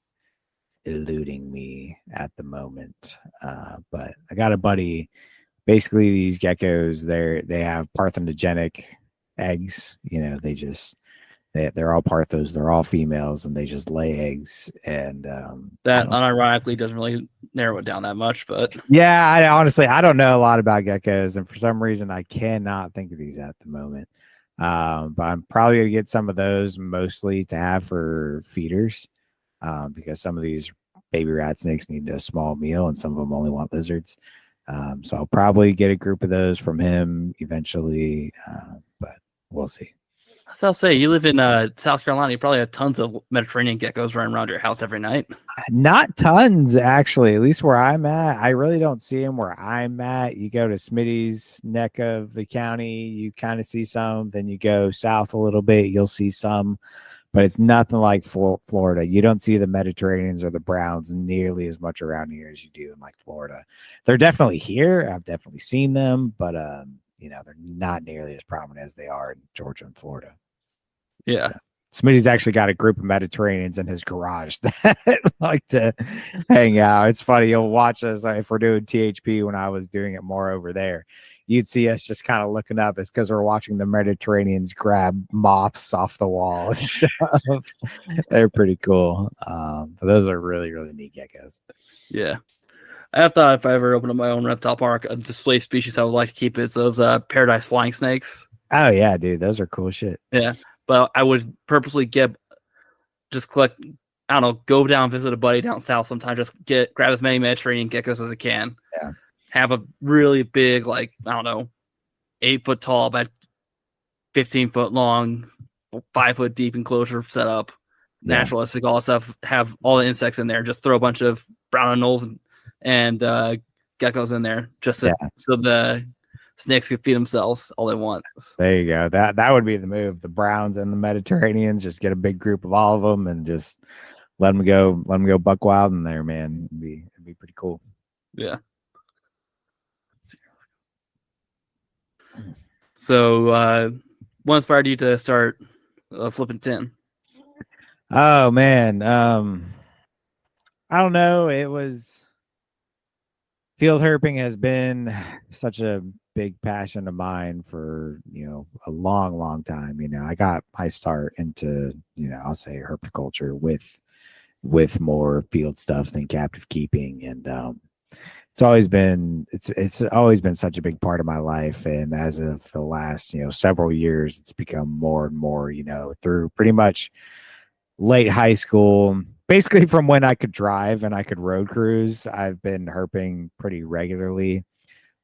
eluding me at the moment, but I got a buddy. Basically, these geckos, they have parthenogenic eggs. They're all parthos, they're all females, and they just lay eggs. And that unironically doesn't really narrow it down that much, but yeah, I don't know a lot about geckos, and for some reason I cannot think of these at the moment. But I'm probably gonna get some of those, mostly to have for feeders, because some of these baby rat snakes need a small meal, and some of them only want lizards. So I'll probably get a group of those from him eventually, but we'll see. I'll say, you live in South Carolina. You probably have tons of Mediterranean geckos running around your house every night. Not tons, actually. At least where I'm at, I really don't see them where I'm at. You go to Smitty's neck of the county, you kind of see some. Then you go south a little bit, you'll see some, but it's nothing like Florida. You don't see the Mediterraneans or the browns nearly as much around here as you do in like Florida. They're definitely here. I've definitely seen them, but they're not nearly as prominent as they are in Georgia and Florida. Yeah. Smitty's actually got a group of Mediterraneans in his garage that like to hang out. It's funny. You'll watch us if we're doing THP. When I was doing it more over there, you'd see us just kind of looking up. It's because we're watching the Mediterraneans grab moths off the wall and stuff. They're pretty cool. But those are really, really neat geckos. Yeah. I thought if I ever opened up my own reptile park, a display species I would like to keep is those paradise flying snakes. Oh, yeah, dude. Those are cool shit. Yeah. But I would purposely collect, I don't know, go down, visit a buddy down south sometime, grab as many Mediterranean geckos as I can. Yeah. Have a really big, 8 foot tall, about 15 foot long, 5 foot deep enclosure set up. Yeah. Naturalistic, all that stuff. Have all the insects in there. Just throw a bunch of brown anoles and geckos in there, just so the snakes could feed themselves all they want. There you go. That would be the move. The browns and the Mediterraneans, just get a big group of all of them and just let them go buck wild in there, man. It'd be pretty cool. Yeah. So, what inspired you to start flipping tin? Oh man, I don't know. It was field herping has been such a big passion of mine for a long time. I got my start into I'll say herpetoculture with more field stuff than captive keeping, and it's always been such a big part of my life. And as of the last several years, it's become more and more through pretty much late high school, basically from when I could drive and I could road cruise. I've been herping pretty regularly.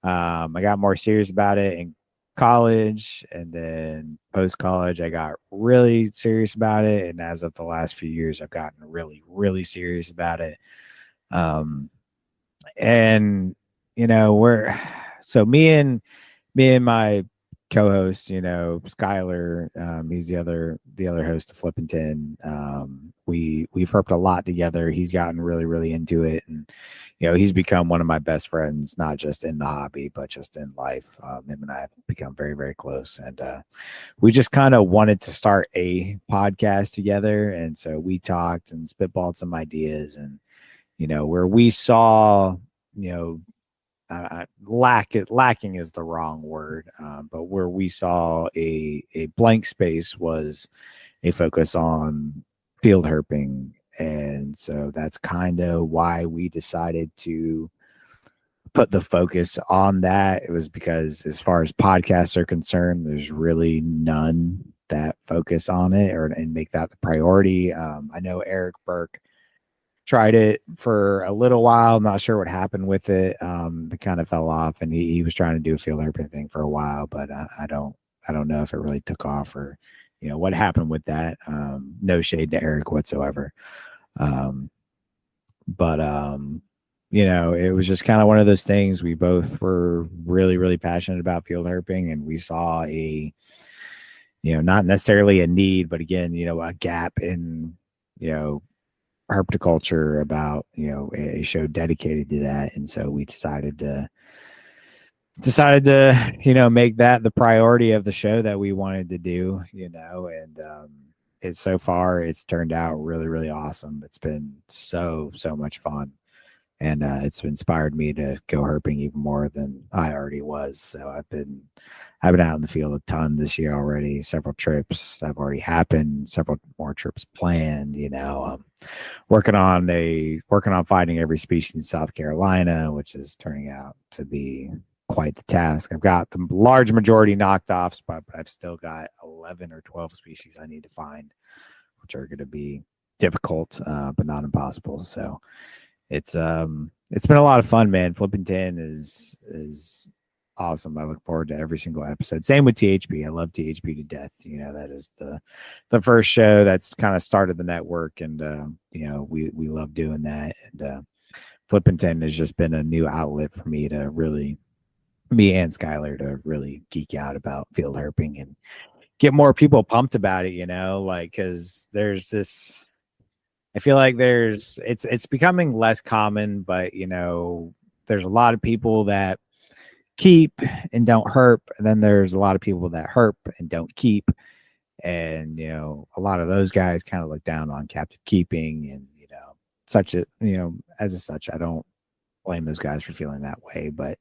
I got more serious about it in college, and then post college I got really serious about it, and as of the last few years I've gotten really, really serious about it. And me and my co-host, Skylar, he's the other host of Flippin' Tin. We've herped a lot together. He's gotten really, really into it, and he's become one of my best friends, not just in the hobby but just in life. Him and I have become very, very close, and we just kind of wanted to start a podcast together, and so we talked and spitballed some ideas, and where we saw lacking is the wrong word, but where we saw a blank space was a focus on field herping. And so that's kind of why we decided to put the focus on that. It was because as far as podcasts are concerned, there's really none that focus on it and make that the priority. I know Eric Burke tried it for a little while. I'm not sure what happened with it. It kind of fell off, and he was trying to do a field herping thing for a while, but I don't know if it really took off or what happened with that. No shade to Eric whatsoever. But it was just kind of one of those things. We both were really, really passionate about field herping, and we saw not necessarily a need, but again, a gap in, herpetoculture about, a show dedicated to that. And so we decided to, make that the priority of the show that we wanted to do, and it's so far, it's turned out really, really awesome. It's been so much fun. And it's inspired me to go herping even more than I already was. So I've been out in the field a ton this year already. Several trips have already happened. Several more trips planned. Working on finding every species in South Carolina, which is turning out to be quite the task. I've got the large majority knocked off, but I've still got 11 or 12 species I need to find, which are going to be difficult, but not impossible. So it's been a lot of fun, man. Flipping 10 is awesome. I look forward to every single episode. Same with THP. I love THP to death. That is the first show that's kind of started the network, and we love doing that. And Flipping 10 has just been a new outlet for me to really, me and Skylar, to really geek out about field herping and get more people pumped about it. Because there's this. I feel like it's becoming less common, but there's a lot of people that keep and don't herp, and then there's a lot of people that herp and don't keep, and a lot of those guys kind of look down on captive keeping, and as such, I don't blame those guys for feeling that way, but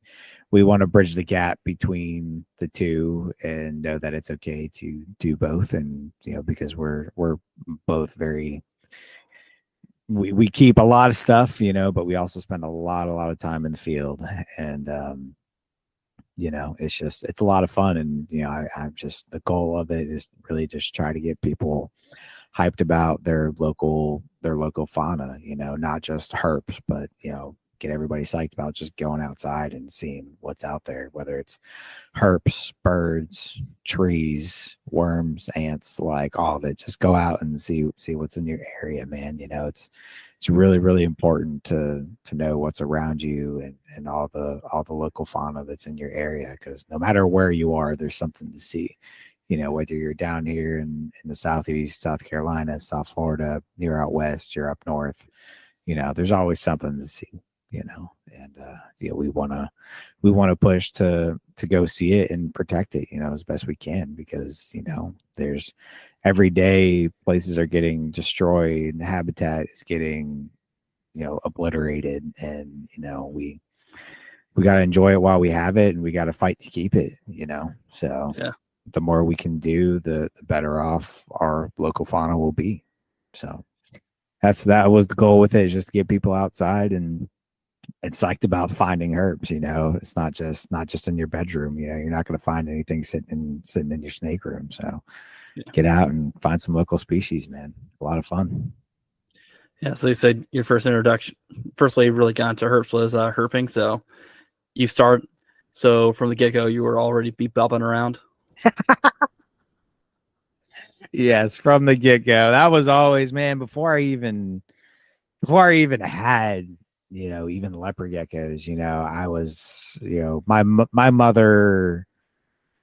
we want to bridge the gap between the two and know that it's okay to do both, and because we're both very. We keep a lot of stuff, but we also spend a lot of time in the field, and it's a lot of fun. And I'm just, the goal of it is really just try to get people hyped about their local fauna, not just herps, but get everybody psyched about just going outside and seeing what's out there, whether it's herps, birds, trees, worms, ants, like all of it. Just go out and see what's in your area, man. It's really, really important to know what's around you and all the local fauna that's in your area, because no matter where you are, there's something to see. Whether you're down here in the Southeast, South Carolina, South Florida, you're out west, you're up north, there's always something to see. And we want to push to go see it and protect it, as best we can, because there's every day places are getting destroyed and habitat is getting obliterated, and we got to enjoy it while we have it, and we got to fight to keep it. So yeah, the more we can do, the better off our local fauna will be. So that was the goal with it, is just to get people outside and psyched about finding herbs. It's not just in your bedroom. You're not going to find anything sitting in your snake room. So get out and find some local species, man. A lot of fun. Yeah. So you said your first way you really got into herps was herping. So you start. So from the get-go, you were already bopping around. Yes, from the get-go. That was always, man, before I even had even leopard geckos, I was, my mother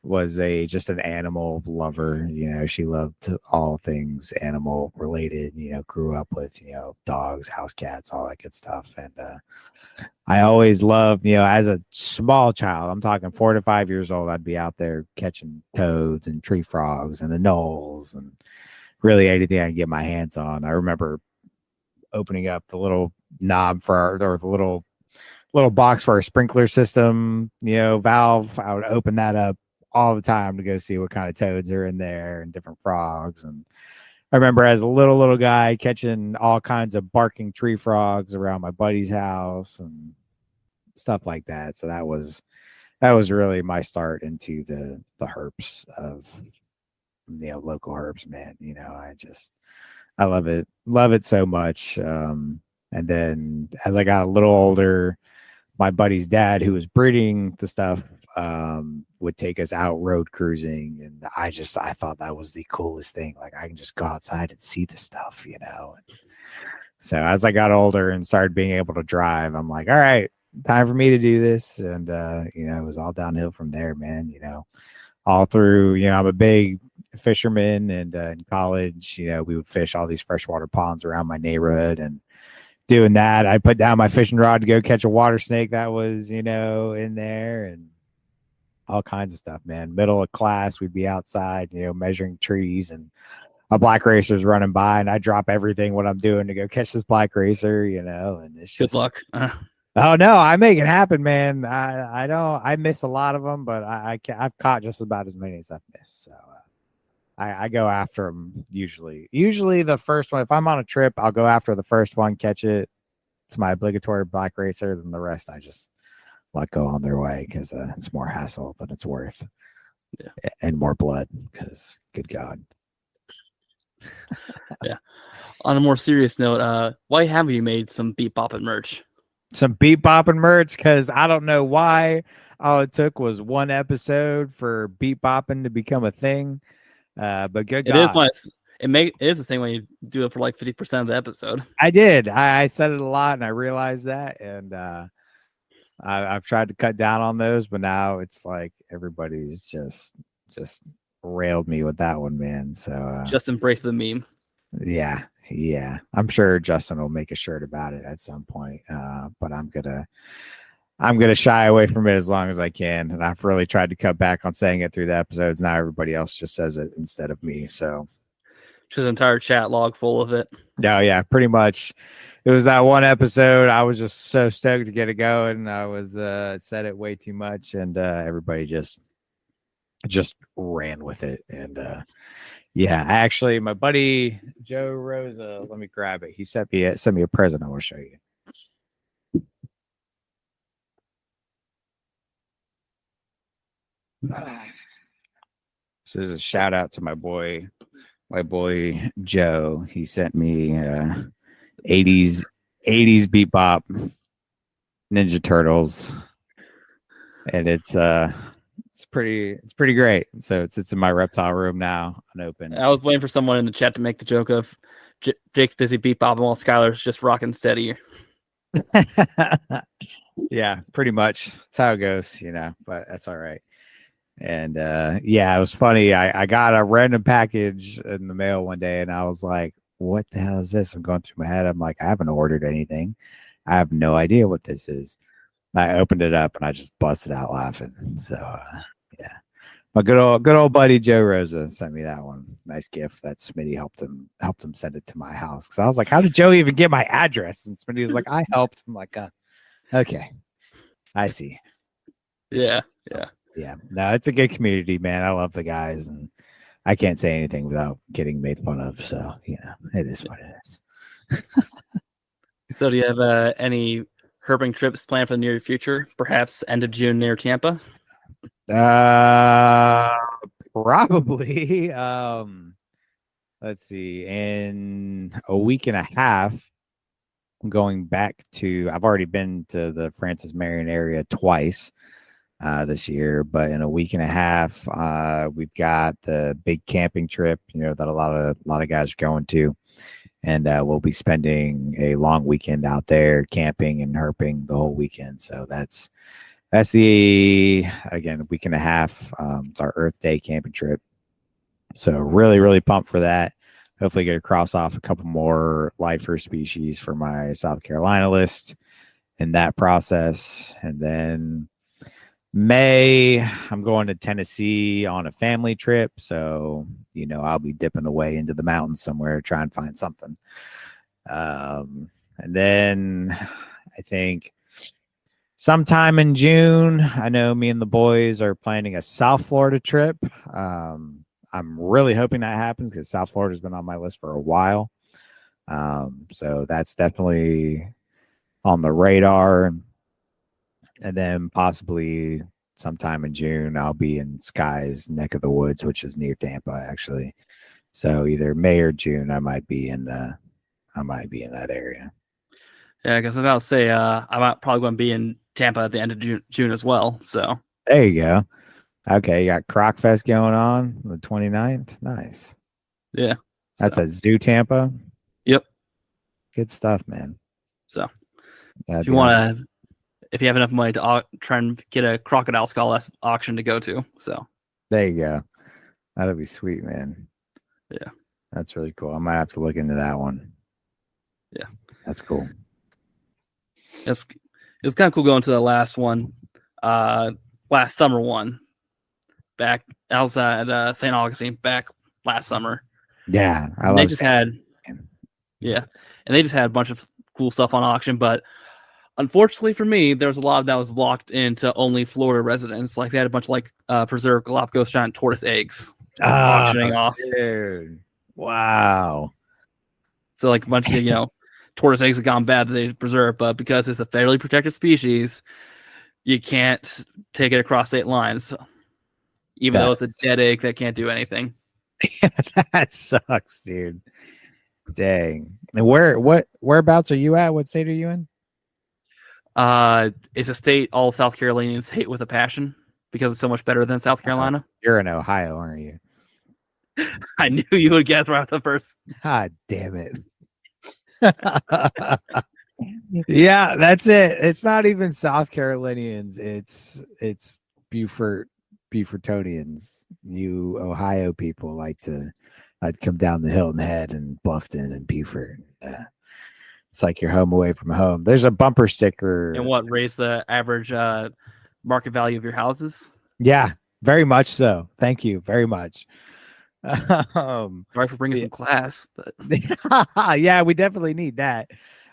was just an animal lover. She loved all things animal related, grew up with, dogs, house cats, all that good stuff. And I always loved, as a small child, I'm talking 4 to 5 years old, I'd be out there catching toads and tree frogs and anoles and really anything I could get my hands on. I remember opening up the little knob or the little box for our sprinkler system, valve. I would open that up all the time to go see what kind of toads are in there and different frogs. And I remember as a little guy catching all kinds of barking tree frogs around my buddy's house and stuff like that. So that was really my start into the herps of local herbs, man. I love it so much. And then as I got a little older, my buddy's dad, who was breeding the stuff, would take us out road cruising. And I thought that was the coolest thing. Like, I can just go outside and see the stuff, you know? So as I got older and started being able to drive, I'm like, all right, time for me to do this. And, it was all downhill from there, man, all through, I'm a big fisherman, and in college, we would fish all these freshwater ponds around my neighborhood, and doing that, I put down my fishing rod to go catch a water snake that was, in there, and all kinds of stuff, man. Middle of class, we'd be outside, measuring trees, and a black racer's running by, and I drop everything what I'm doing to go catch this black racer, and it's just Good luck. Oh no, I make it happen, man. I miss a lot of them, but I've caught just about as many as I've missed. So I go after them usually. Usually the first one, if I'm on a trip, I'll go after the first one, catch it. It's my obligatory black racer. Then the rest I just let go on their way because it's more hassle than it's worth. Yeah. And more blood because good God. Yeah. On a more serious note, why haven't you made some beat bopping merch? Some beat bopping merch, because I don't know why. All it took was one episode for beat bopping to become a thing. But good God. It is a thing when you do it for like 50% of the episode. I did. I said it a lot, and I realized that, and I've tried to cut down on those, but now it's like everybody's just railed me with that one, man. So just embrace the meme. Yeah. I'm sure Justin will make a shirt about it at some point. But I'm gonna shy away from it as long as I can. And I've really tried to cut back on saying it through the episodes. Now everybody else just says it instead of me. So just an entire chat log full of it. Oh yeah, pretty much. It was that one episode. I was just so stoked to get it going. I was said it way too much, and everybody just ran with it. And yeah, actually, my buddy Joe Rosa, let me grab it. He sent me a present. I want to show you. So this is a shout out to my boy Joe. He sent me 80s beat bop Ninja Turtles, and it's pretty great. So it's in my reptile room now, unopened. I was waiting for someone in the chat to make the joke of Jake's busy beat bopping while Skylar's just rocking steady. Yeah, pretty much. That's how it goes, but that's all right. And yeah, it was funny. I got a random package in the mail one day, and I was like, what the hell is this? I'm going through my head. I'm like, I haven't ordered anything. I have no idea what this is. I opened it up and I just busted out laughing. So yeah, my good old buddy Joe Rosa sent me that one. Nice gift that Smitty helped him send it to my house, because I was like, how did Joe even get my address? And Smitty was like, I helped. I'm like, okay, I see. Yeah. No, it's a good community, man. I love the guys, and I can't say anything without getting made fun of. So it is what it is. So do you have any herping trips planned for the near future? Perhaps end of June near Tampa? Probably. Let's see. In a week and a half, I'm going back to. I've already been to the Francis Marion area twice this year, but in a week and a half, we've got the big camping trip. That a lot of guys are going to. And we'll be spending a long weekend out there camping and herping the whole weekend. So that's the, again, a week and a half. It's our Earth Day camping trip. So really, really pumped for that. Hopefully get to cross off a couple more lifer species for my South Carolina list in that process. And then May, I'm going to Tennessee on a family trip. So, I'll be dipping away into the mountains somewhere to try and find something. And then I think sometime in June, I know me and the boys are planning a South Florida trip. I'm really hoping that happens, because South Florida has been on my list for a while. So that's definitely on the radar. And then possibly sometime in June, I'll be in Sky's neck of the woods, which is near Tampa, actually. So either May or June, I might be in that area. Yeah, because I was about to say, I'm probably going to be in Tampa at the end of June as well. So There you go. Okay, you got Croc Fest going on the 29th. Nice. yeah, That's so at Zoo Tampa. yep. Good stuff, man. So That'd if you be awesome. want to, if you have enough money to try and get a crocodile skull auction to go to, so There you go. That'd be sweet, man. yeah, That's really cool. I might have to look into that one. yeah, That's cool. it's kind of cool going to the last one, last summer one. Back, I was at St. Augustine back last summer. Yeah, I And they love just had, yeah, and they just had a bunch of cool stuff on auction. But unfortunately for me, there was a lot of that was locked into only Florida residents. Like they had a bunch of like preserved Galapagos giant tortoise eggs auctioning off. Dude. Wow. So like a bunch of tortoise eggs have gone bad that they preserve, but because it's a federally protected species, you can't take it across state lines. Even though it's a dead egg that can't do anything. That sucks, dude. Dang. And whereabouts are you at? What state are you in? It's a state all South Carolinians hate with a passion because it's so much better than South Carolina. You're in Ohio, aren't you? I knew you would guess right the first. God damn it. Yeah, that's it. It's not even South Carolinians. It's Beaufortonians. You Ohio people like to come down the Hilton Head and Bluffton and Beaufort. It's like you're home away from home. There's a bumper sticker. And what raised the average market value of your houses? Yeah, very much so. Thank you very much. Sorry for bringing some class, but yeah, we definitely need that.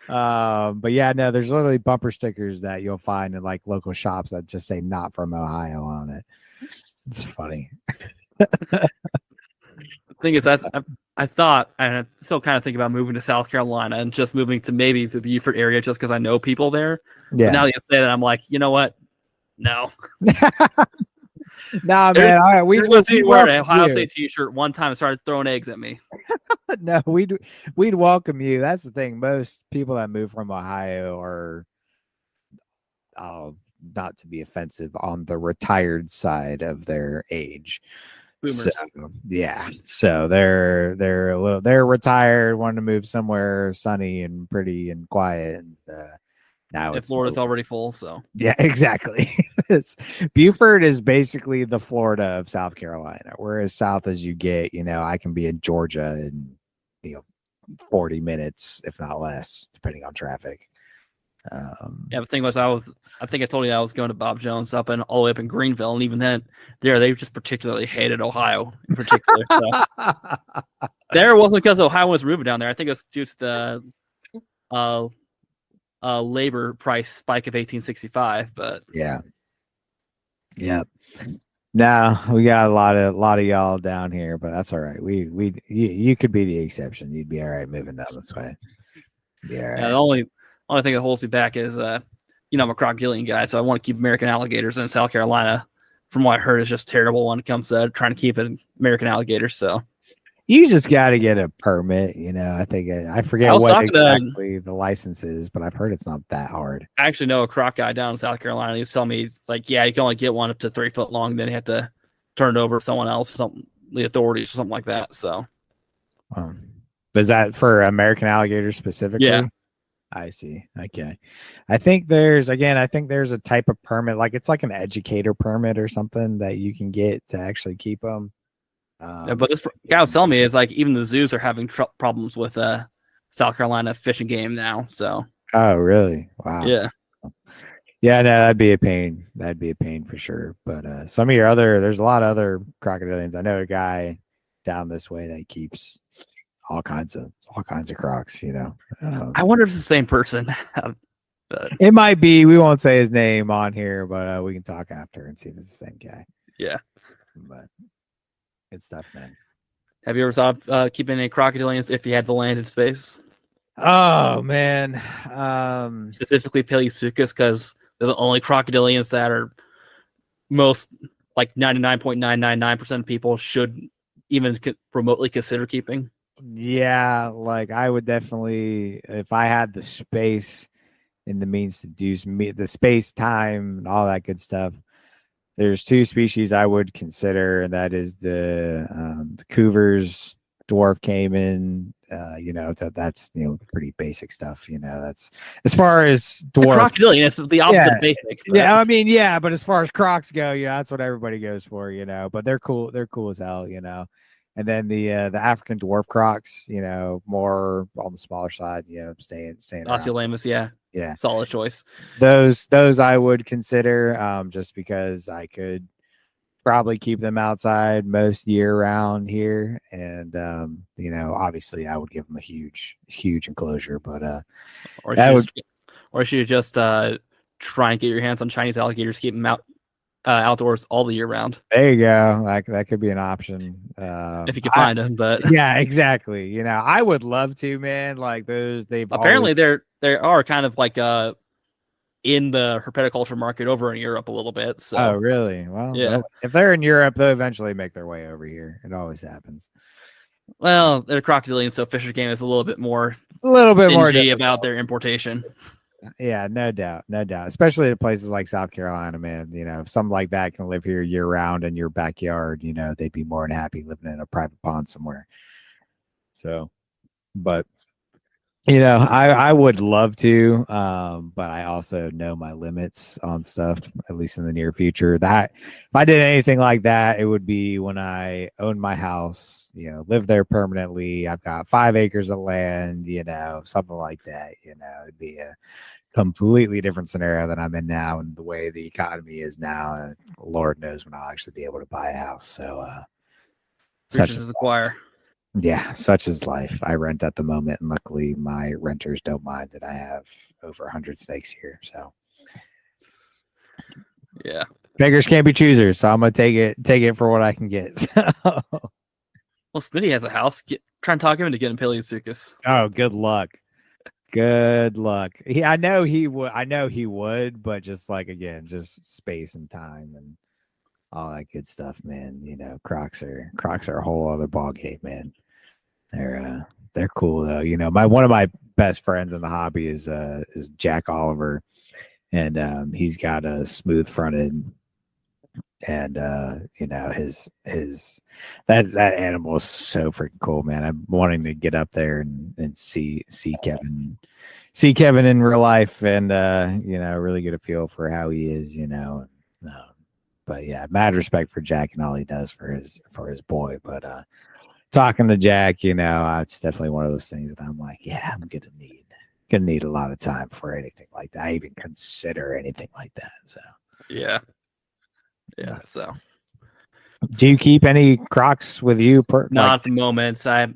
But yeah, no, there's literally bumper stickers that you'll find in like local shops that just say "not from Ohio" on it. It's funny. The thing is, I thought, and I still kind of think about moving to South Carolina and just moving to maybe the Beaufort area just because I know people there. Yeah. But now that you say that, I'm like, you know what? No. Nah, man. We wear an Ohio State T-shirt one time and started throwing eggs at me. No, we'd welcome you. That's the thing. Most people that move from Ohio are, not to be offensive, on the retired side of their age. Boomers. So, yeah. So they're retired, wanting to move somewhere sunny and pretty and quiet. And now Florida's already full, so yeah, exactly. Beaufort is basically the Florida of South Carolina. We're as south as you get. I can be in Georgia in 40 minutes, if not less, depending on traffic. Yeah, the thing was, I think I told you I was going to Bob Jones all the way up in Greenville, and even then, they just particularly hated Ohio in particular. So. There wasn't because Ohio was moving down there. I think it was due to the labor price spike of 1865. But yeah. No, we got a lot of y'all down here, but that's all right. You could be the exception. You'd be all right moving down this way. Yeah. Right. The only thing that holds me back is I'm a crocodilian guy, so I want to keep American alligators in South Carolina. From what I heard, is just terrible when it comes to trying to keep an American alligators. So you just got to get a permit. I think I forget what exactly the license is, but I've heard it's not that hard. I actually know a croc guy down in South Carolina. He's telling me, it's like, yeah, you can only get one up to 3 foot long. Then you have to turn it over to someone else, the authorities or something like that. So, is that for American alligators specifically? Yeah. I see. Okay. I think there's a type of permit, like it's like an educator permit or something that you can get to actually keep them. Yeah, but this guy was telling me is like even the zoos are having problems with South Carolina fishing game now. So. Oh, really? Wow. Yeah. Yeah, no, that'd be a pain. That'd be a pain for sure. But some of there's a lot of other crocodilians. I know a guy down this way that keeps all kinds of crocs. I wonder if it's the same person. But it might be. We won't say his name on here, but we can talk after and see if it's the same guy. Yeah. But good stuff, man. Have you ever thought of keeping any crocodilians if you had the land and space? Oh man. Specifically Paleosuchus, because they're the only crocodilians that are most, like 99.999% of people should even remotely consider keeping. Yeah, like I would definitely, if I had the space, and the means to do the space, time, and all that good stuff. There's two species I would consider, and that is the Couvers, dwarf caiman. That's pretty basic stuff. That's as far as The dwarf. crocodilian is the opposite of basic. But... Yeah, I mean, yeah, but as far as crocs go, that's what everybody goes for. But they're cool. They're cool as hell. And then the African dwarf crocs, more on the smaller side. Staying. Oceolamus, yeah, solid choice. Those I would consider, just because I could probably keep them outside most year round here, and obviously I would give them a huge enclosure, but or should you just try and get your hands on Chinese alligators, keep them outdoors all the year round. There you go. That could be an option if you can find them. But yeah, exactly. I would love to, man. Like those, apparently they are kind of like in the herpetoculture market over in Europe a little bit. So. Oh, really? Well, yeah. If they're in Europe, they'll eventually make their way over here. It always happens. Well, they're crocodilian, so Fisher game is a little bit more about their importation. Yeah, no doubt. Especially in places like South Carolina, man. If something like that can live here year round in your backyard, they'd be more than happy living in a private pond somewhere. So, but I would love to, but I also know my limits on stuff, at least in the near future. That if I did anything like that, it would be when I own my house, live there permanently. I've got 5 acres of land, something like that. It'd be a completely different scenario than I'm in now, and the way the economy is now. Lord knows when I'll actually be able to buy a house. So, such is the choir. Yeah, such is life. I rent at the moment, and luckily my renters don't mind that I have over 100 snakes here. So, yeah, beggars can't be choosers. So I'm gonna take it for what I can get. Well, Smitty has a house. Try and talk him into getting Paleosuchus. Oh, good luck. Good luck. I know he would, but just just space and time and all that good stuff, man. Crocs are a whole other ball game, man. They're cool though. One of my best friends in the hobby is Jack Oliver, and he's got a smooth fronted, and his that animal is so freaking cool, man. I'm wanting to get up there and see Kevin in real life, and really get a feel for how he is, but yeah, mad respect for Jack and all he does for his boy. But talking to Jack, it's definitely one of those things that I'm like, yeah, I'm gonna need a lot of time for anything like that. I even consider anything like that. So yeah. So, do you keep any Crocs with you? Not at the moment. I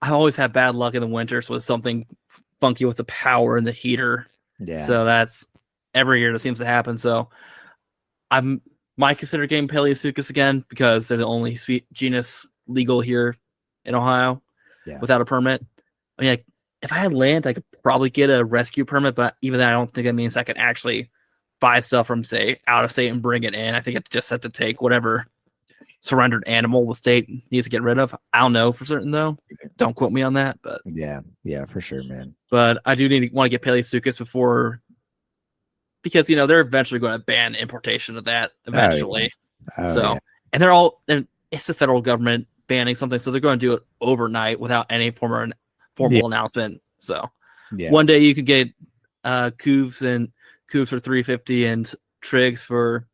always have bad luck in the winters with something funky with the power and the heater. Yeah. So that's every year that seems to happen. So I might consider getting Paleosuchus again because they're the only genus legal here in Ohio without a permit. I mean, if I had land, I could probably get a rescue permit, but even then, I don't think that means I can actually buy stuff from, say, out of state and bring it in. I think I just have to take whatever surrendered animal the state needs to get rid of. I don't know for certain, though. Don't quote me on that. But yeah, for sure, man. But I do want to get Paleosuchus before, because they're eventually going to ban importation of that eventually. And it's the federal government banning something, so they're going to do it overnight without any formal announcement. So one day you could get Couves for $350 and Trigs for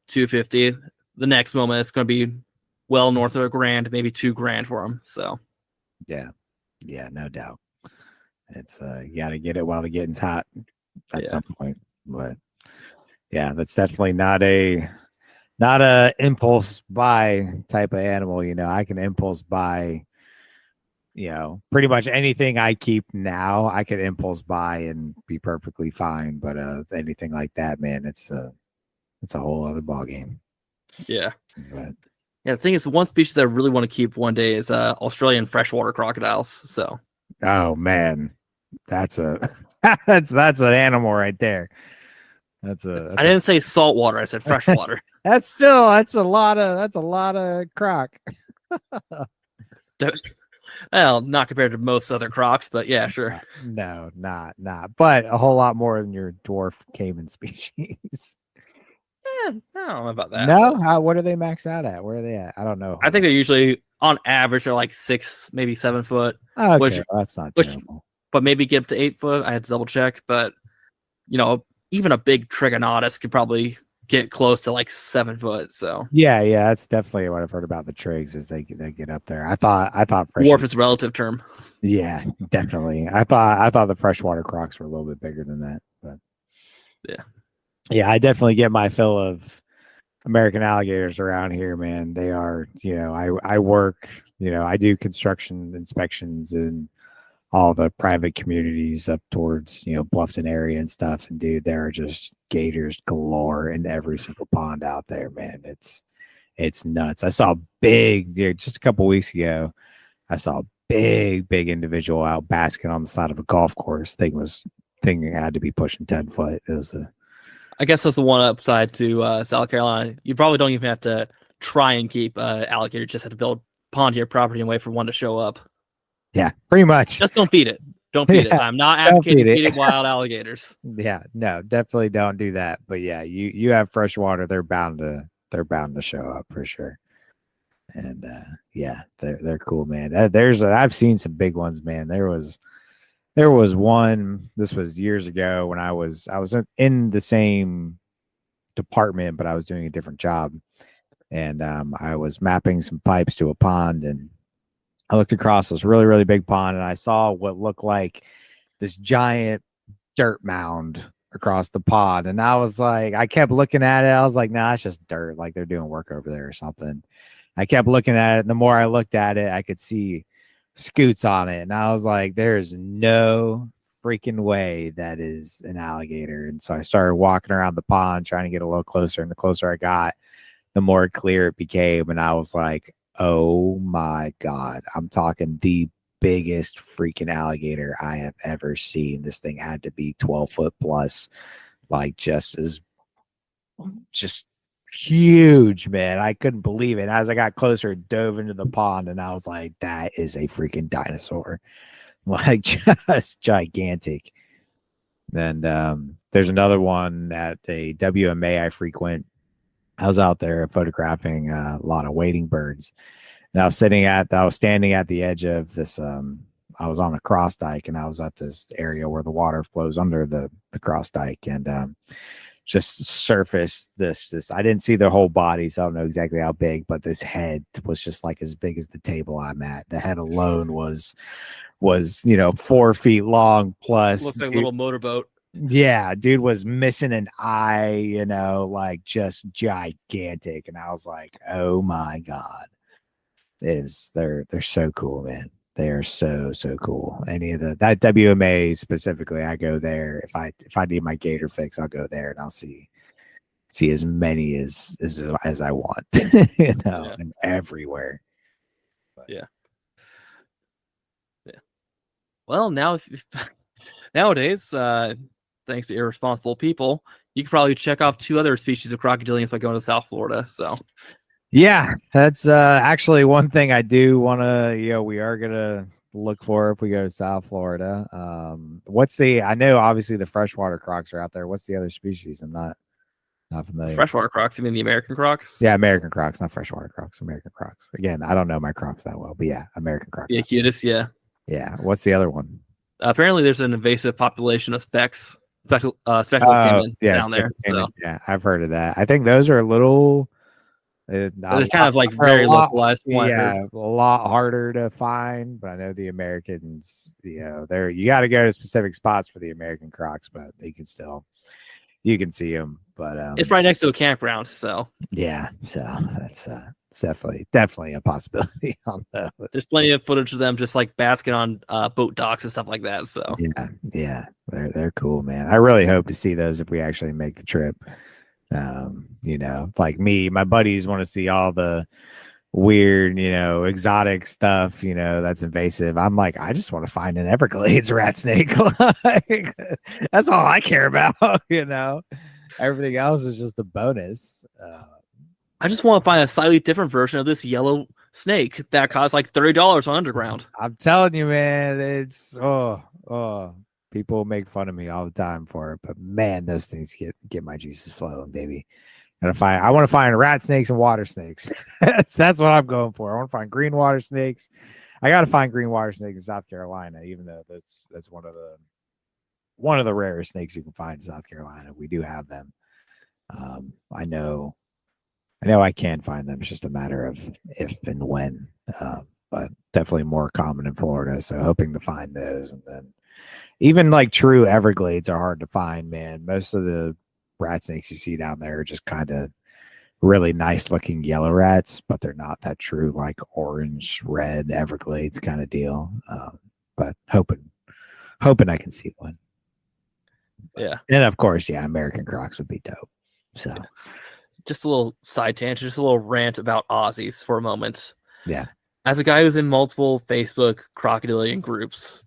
$250. The next moment it's going to be well north of $1,000, maybe $2,000 for them. So yeah, no doubt. It's you got to get it while the getting's hot at some point. But yeah, that's definitely not a impulse buy type of animal. I can impulse buy, pretty much anything I keep now, I could impulse buy and be perfectly fine. But anything like that, man, it's a whole other ball game. Yeah. But the thing is, one species I really want to keep one day is Australian freshwater crocodiles. So. Oh man, that's that's an animal right there. I didn't say saltwater. I said freshwater. That's a lot of croc. Well, not compared to most other crocs, but yeah, sure. No, not, but a whole lot more than your dwarf caiman species. I don't know about that. No, what are they maxed out at? Where are they at? I don't know. I think they're usually on average they're like 6, maybe 7 foot. Okay, well, that's not terrible. But maybe get up to 8 foot. I had to double check, but even a big trigonotus could probably get close to like 7 foot. So yeah, that's definitely what I've heard about the trigs is they get up there. I thought dwarf is a relative term. Yeah, definitely. I thought the freshwater crocs were a little bit bigger than that, but yeah, I definitely get my fill of American alligators around here, man. They are, I work, I do construction inspections in all the private communities up towards, Bluffton area and stuff. And dude, there are just gators galore in every single pond out there, man. It's nuts. I saw just a couple weeks ago, I saw a big individual out basking on the side of a golf course. Thing had to be pushing 10 foot. It was I guess that's the one upside to South Carolina. You probably don't even have to try and keep alligator. You just have to build a pond to your property and wait for one to show up. Yeah, pretty much. Just don't feed it. Don't feed it. I'm not advocating feeding wild alligators. Yeah, no, definitely don't do that. But yeah, you have fresh water, they're bound to show up for sure. And yeah, they're cool, man. I've seen some big ones, man. There was one. This was years ago when I was in the same department, but I was doing a different job, and I was mapping some pipes to a pond, and I looked across this really, really big pond, and I saw what looked like this giant dirt mound across the pond. And I was like, I kept looking at it. I was like, nah, it's just dirt. Like they're doing work over there or something. I kept looking at it. And the more I looked at it, I could see scoots on it. And I was like, there's no freaking way that is an alligator. And so I started walking around the pond, trying to get a little closer. And the closer I got, the more clear it became. And I was like, oh my God, I'm talking the biggest freaking alligator I have ever seen. This thing had to be 12 foot plus, like just huge, man. I couldn't believe it. As I got closer, it dove into the pond, and I was like, that is a freaking dinosaur. Like just gigantic. And there's another one at a WMA I frequent. I was out there photographing a lot of wading birds. And I was standing at the edge of this. I was on a cross dike, and I was at this area where the water flows under the cross dike, and just surfaced this. I didn't see the whole body, so I don't know exactly how big, but this head was just like as big as the table I'm at. The head alone was 4 feet long plus. Looks like a little motorboat. Yeah, dude was missing an eye, like just gigantic. And I was like, oh my God. They're so cool, man. They are so cool. Any of that WMA specifically, I go there. If I need my gator fix, I'll go there and I'll see as many as I want, and everywhere. But. Yeah. Well, nowadays, thanks to irresponsible people, you can probably check off 2 other species of crocodilians by going to South Florida. So, yeah, that's actually one thing I do want to, we are going to look for if we go to South Florida. I know obviously the freshwater crocs are out there. What's the other species? I'm not familiar. Freshwater crocs, you mean the American crocs? Yeah, American crocs, not freshwater crocs, American crocs. Again, I don't know my crocs that well, but yeah, American crocs. Yeah, cutest, yeah. Yeah, what's the other one? Apparently, there's an invasive population of speckled caiman down there. So. Yeah, I've heard of that. I think those are a little. They're kind of like very localized. Yeah, a lot harder to find. But I know the Americans, you got to go to specific spots for the American crocs, but you can see them. But it's right next to a campground, so yeah, so that's definitely a possibility on those. There's plenty of footage of them just like basking on boat docks and stuff like that. So yeah, they're cool, man. I really hope to see those if we actually make the trip. Like me, my buddies want to see all the weird, exotic stuff, that's invasive. I'm like, I just want to find an Everglades rat snake. Like, that's all I care about. Everything else is just a bonus. I just want to find a slightly different version of this yellow snake that costs like $30 on Underground. I'm telling you, man, it's people make fun of me all the time for it, but man, those things get my juices flowing, baby. I want to find rat snakes and water snakes. That's what I'm going for. I want to find green water snakes. I got to find green water snakes in South Carolina, even though that's one of the rarest snakes you can find in South Carolina. We do have them. I know I can find them. It's just a matter of if and when. But definitely more common in Florida. So hoping to find those. And then even like true Everglades are hard to find, man. Most of the rat snakes you see down there are just kind of really nice looking yellow rats, but they're not that true like orange, red Everglades kind of deal. But hoping I can see one. Yeah. And of course, yeah, American crocs would be dope. So just a little side tangent, just a little rant about Aussies for a moment. Yeah. As a guy who's in multiple Facebook crocodilian groups,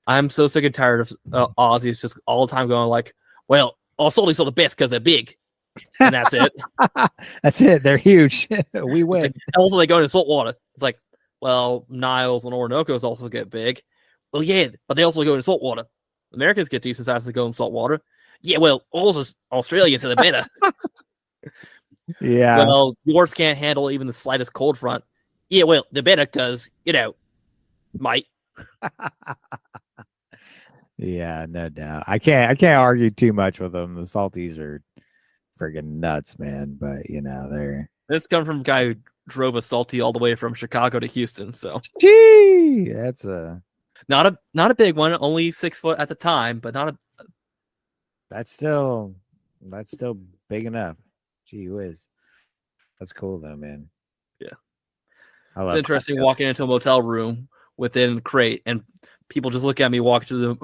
I'm so sick and tired of Aussies just all the time going like, well, Australians are the best because they're big. And that's it. That's it. They're huge. We win. Like, also, they go into salt water. It's like, well, Niles and Orinoco's also get big. Well, yeah, but they also go into salt water. Americans get decent size to go in salt water. Yeah, well, also Australians are the better. Yeah. Well, yours can't handle even the slightest cold front. Yeah, well, they're better because, mate. Yeah, no doubt. I can't argue too much with them. The salties are friggin' nuts, man. But they're This comes from a guy who drove a salty all the way from Chicago to Houston. So that's not a big one, only 6 foot at the time, but not a. That's still big enough. Gee whiz. That's cool though, man. Yeah. It's interesting walking into a motel room within a crate and people just look at me walk to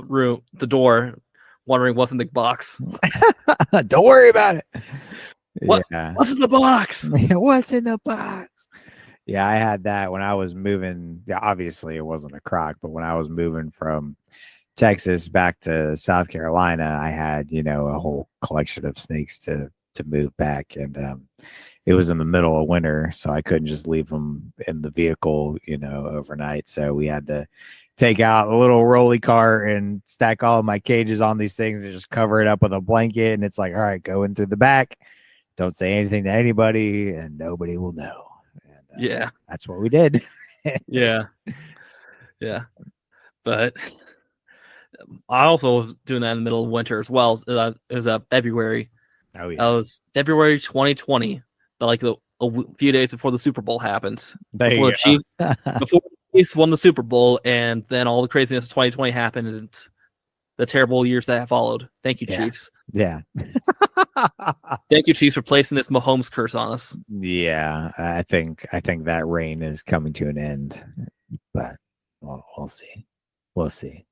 the door, wondering what's in the box. Don't worry about it. What's in the box? What's in the box? Yeah, I had that when I was moving. Yeah, obviously it wasn't a croc, but when I was moving from Texas back to South Carolina, I had, a whole collection of snakes to move back. And it was in the middle of winter, so I couldn't just leave them in the vehicle, overnight. So we had to take out a little rolly cart and stack all of my cages on these things and just cover it up with a blanket. And it's like, all right, go in through the back. Don't say anything to anybody and nobody will know. And, yeah. That's what we did. Yeah. Yeah. But I also was doing that in the middle of winter as well. It was February. Oh, yeah. It was February 2020, but like a few days before the Super Bowl happened. Before the Chiefs won the Super Bowl, and then all the craziness of 2020 happened, and the terrible years that followed. Thank you, Chiefs. Yeah. Thank you, Chiefs, for placing this Mahomes curse on us. Yeah, I think that reign is coming to an end, but we'll see. We'll see.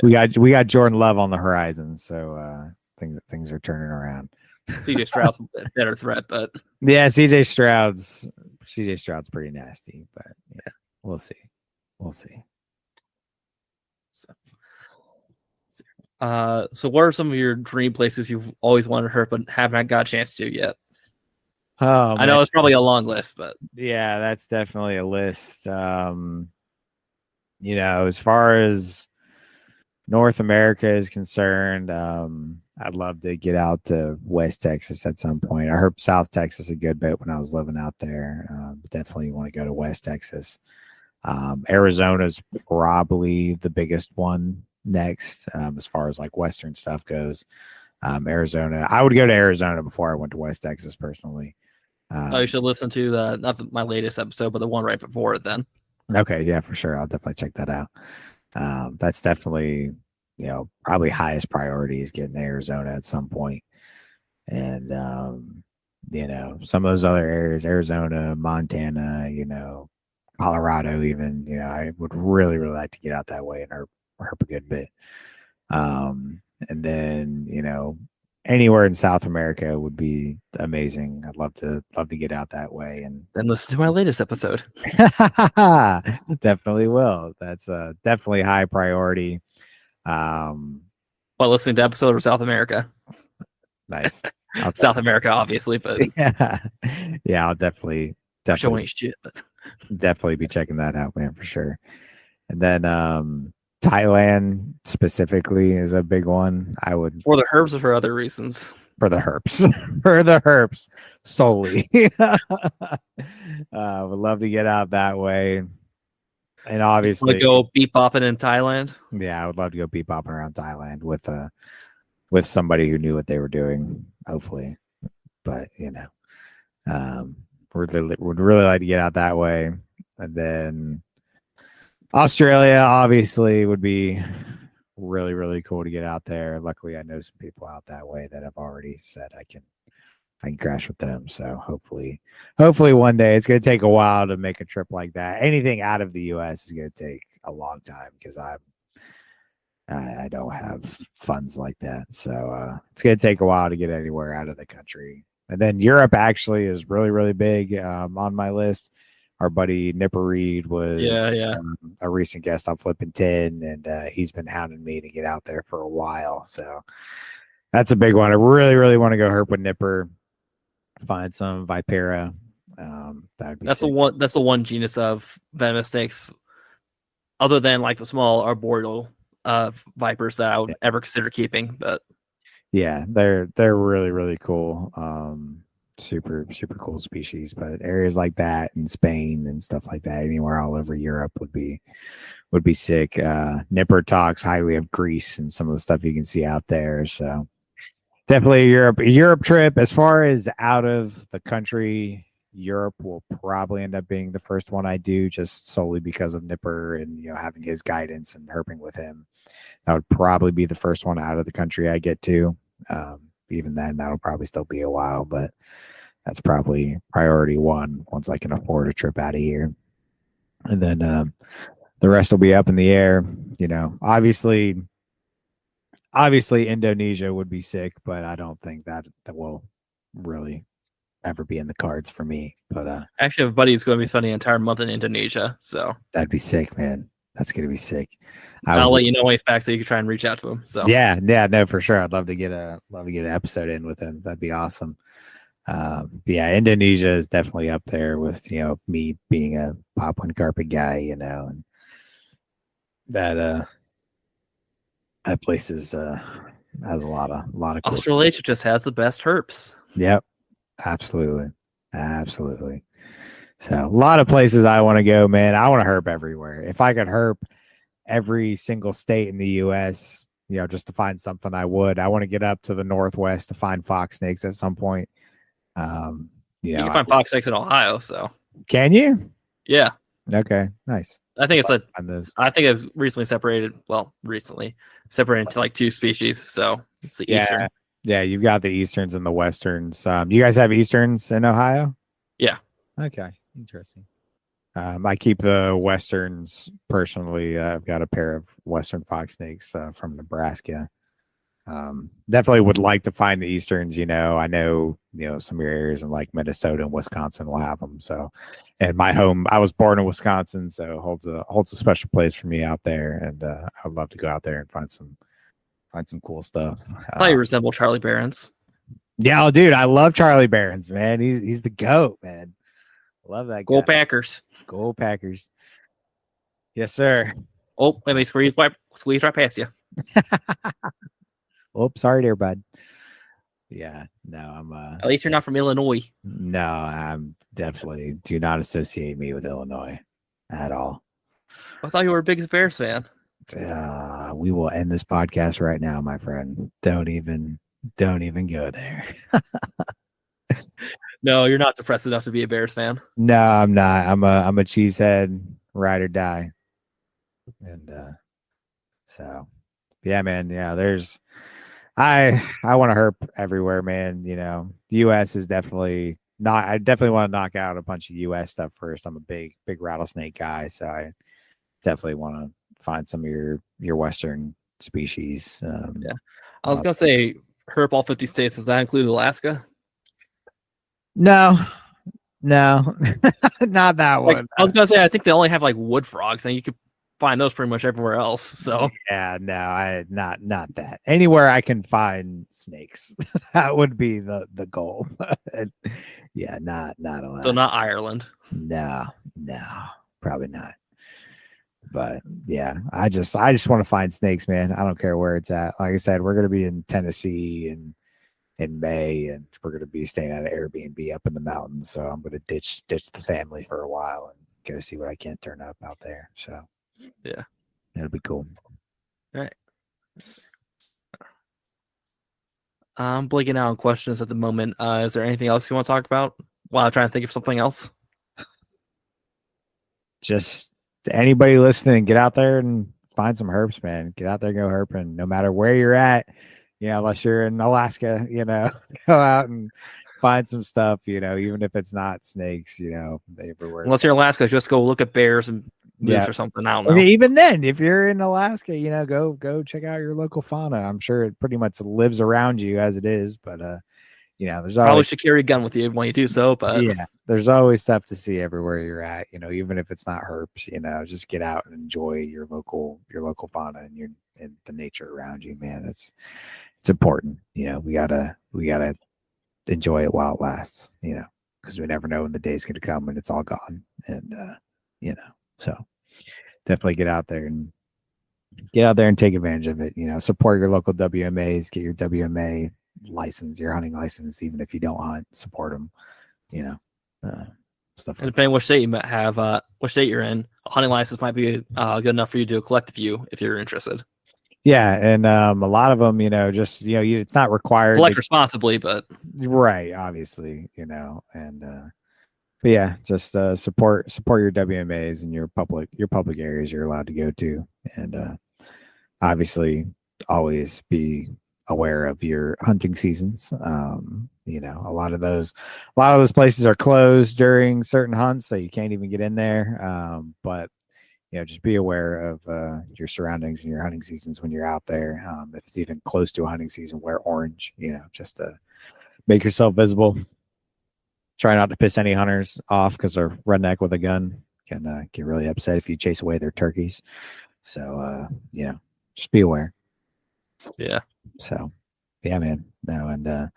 Yeah. We got Jordan Love on the horizon, so things are turning around. CJ Stroud's a better threat, but yeah, CJ Stroud's pretty nasty, but yeah, we'll see. So what are some of your dream places you've always wanted to herp but haven't got a chance to yet? Oh, I know it's probably a long list, but yeah, that's definitely a list. As far as North America is concerned, I'd love to get out to West Texas at some point. I heard South Texas a good bit when I was living out there. Definitely want to go to West Texas. Arizona's probably the biggest one next, as far as like Western stuff goes. Arizona, I would go to Arizona before I went to West Texas personally. You should listen to my latest episode, but the one right before it then. Okay, yeah, for sure. I'll definitely check that out. That's definitely, probably highest priority is getting to Arizona at some point. And, some of those other areas, Arizona, Montana, Colorado even, I would really, really like to get out that way and herp a good bit. And then, anywhere in South America would be amazing. I'd love to get out that way. And then listen to my latest episode. Definitely will. That's definitely high priority. But listening to episode of South America. Nice. South America, obviously, but yeah, I'll definitely. Showing shit, but Definitely be checking that out, man, for sure. And then Thailand specifically is a big one. I would For the herbs or for other reasons? for the herps, for the herps solely. Would love to get out that way. And obviously, go beat bopping in Thailand. yeah, I would love to go beat bopping around Thailand with somebody who knew what they were doing, hopefully. But would really like to get out that way. And then Australia obviously would be really, really cool to get out there. Luckily, I know some people out that way that have already said I can crash with them. So hopefully one day. It's going to take a while to make a trip like that. Anything out of the US is going to take a long time because I don't have funds like that. So it's going to take a while to get anywhere out of the country. And then Europe actually is really, really big on my list. Our buddy Nipper Reed was a recent guest on Flippin' 10, and he's been hounding me to get out there for a while. So that's a big one. I really, really want to go herp with Nipper, find some Vipera. That's the one genus of venomous snakes, other than like the small arboreal vipers, that I would ever consider keeping. But yeah, they're really, really cool. Super cool species. But areas like that in Spain and stuff like that, anywhere all over Europe would be sick. Nipper talks highly of Greece and some of the stuff you can see out there. So definitely a Europe trip. As far as out of the country, Europe will probably end up being the first one I do, just solely because of Nipper and having his guidance and herping with him. That would probably be the first one out of the country I get to. Even then, that'll probably still be a while, but that's probably priority one once I can afford a trip out of here. And then the rest will be up in the air. Obviously Indonesia would be sick, but I don't think that will really ever be in the cards for me. But actually, I have a buddy who's going to be spending an entire month in Indonesia, so that'd be sick, man. That's gonna be sick. I'll let you know when he's back, so you can try and reach out to him. So yeah, no, for sure. I'd love to get an episode in with him. That'd be awesome. But yeah, Indonesia is definitely up there with me being a Papuan carpet guy, and that place has a lot of cool Australasia just has the best herps. Yep, absolutely. So a lot of places I want to go, man. I want to herp everywhere. If I could herp every single state in the U.S., just to find something, I would. I want to get up to the Northwest to find fox snakes at some point. You can find fox snakes in Ohio. So can you? Yeah. Okay. Nice. I think I've recently separated into like two species. So it's the eastern. Yeah, you've got the easterns and the westerns. You guys have easterns in Ohio? Yeah. Okay. Interesting. I keep the westerns personally. I've got a pair of western fox snakes from Nebraska. Definitely would like to find the easterns. I know some of your areas in like Minnesota and Wisconsin will have them. So, and my home, I was born in Wisconsin, so holds a special place for me out there. And I'd love to go out there and find some cool stuff. I thought you resemble Charlie Barons. Yeah, dude, I love Charlie Barons, man. He's the GOAT, man. Love that guy. Go Packers. Go Packers. Yes, sir. Oh, let me squeeze right past you. Oh, sorry there, bud. Yeah, no, I'm at least you're not from Illinois. No, I'm definitely do not associate me with Illinois at all. I thought you were a big Bears fan. We will end this podcast right now, my friend. Don't even go there. No, you're not depressed enough to be a Bears fan. No, I'm not. I'm a cheesehead, ride or die. And so yeah, man. Yeah, I want to herp everywhere, man. The US is definitely not. I definitely want to knock out a bunch of US stuff first. I'm a big rattlesnake guy, so I definitely want to find some of your Western species. Yeah, I was gonna say herp all 50 states. Does that include Alaska? No, not that one. I was gonna say I think they only have like wood frogs, and you could find those pretty much everywhere else. So yeah, no, not that. Anywhere I can find snakes, that would be the goal. Yeah, not Alaska. So not Ireland. No, probably not. But yeah, I just want to find snakes, man. I don't care where it's at. Like I said, we're gonna be in Tennessee in May, and we're gonna be staying at an Airbnb up in the mountains. So I'm gonna ditch the family for a while and go see what I can turn up out there. So yeah, that'll be cool. all right. I'm blanking out on questions at the moment. Is there anything else you want to talk about while I'm trying to think of something else? Just anybody listening, get out there and find some herps, man. Get out there, go herping, no matter where you're at. Unless you're in Alaska, go out and find some stuff, even if it's not snakes, everywhere. Unless you're in Alaska, just go look at bears and moose or something. I don't know. And even then, if you're in Alaska, go check out your local fauna. I'm sure it pretty much lives around you as it is, but there's probably always should carry a gun with you when you do so. But there's always stuff to see everywhere you're at. Even if it's not herps, just get out and enjoy your local fauna and the nature around you, man. It's important. We gotta enjoy it while it lasts. Because we never know when the day's gonna come and it's all gone. And so definitely get out there and take advantage of it. Support your local WMAs, get your WMA license, your hunting license, even if you don't hunt, support them. Stuff. And depending on what state you might have, what state you're in, a hunting license might be good enough for you to do a collective view if you're interested. Yeah, and a lot of them, it's not required. Collect responsibly, but right, obviously, and but yeah, just support your WMAs and your public areas you're allowed to go to, and obviously always be aware of your hunting seasons. A lot of those places are closed during certain hunts, so you can't even get in there. But just be aware of your surroundings and your hunting seasons when you're out there. If it's even close to a hunting season, wear orange, just to make yourself visible. Try not to piss any hunters off because a redneck with a gun can get really upset if you chase away their turkeys. So, just be aware. Yeah. So, yeah, man. No, and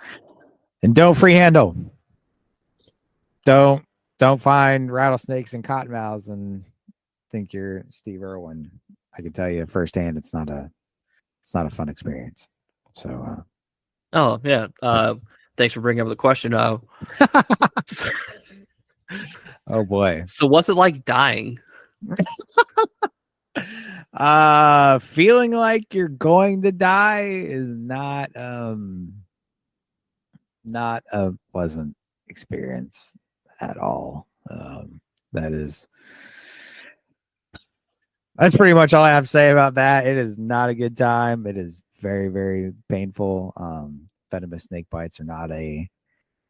don't free handle. Don't find rattlesnakes and cottonmouths and think you're Steve Irwin. I can tell you firsthand, it's not a fun experience. So, oh yeah. Thanks for bringing up the question. Oh boy. So what's it like dying? Feeling like you're going to die is not a pleasant experience at all. That's pretty much all I have to say about that. It is not a good time. It is very, very painful. Venomous snake bites are not a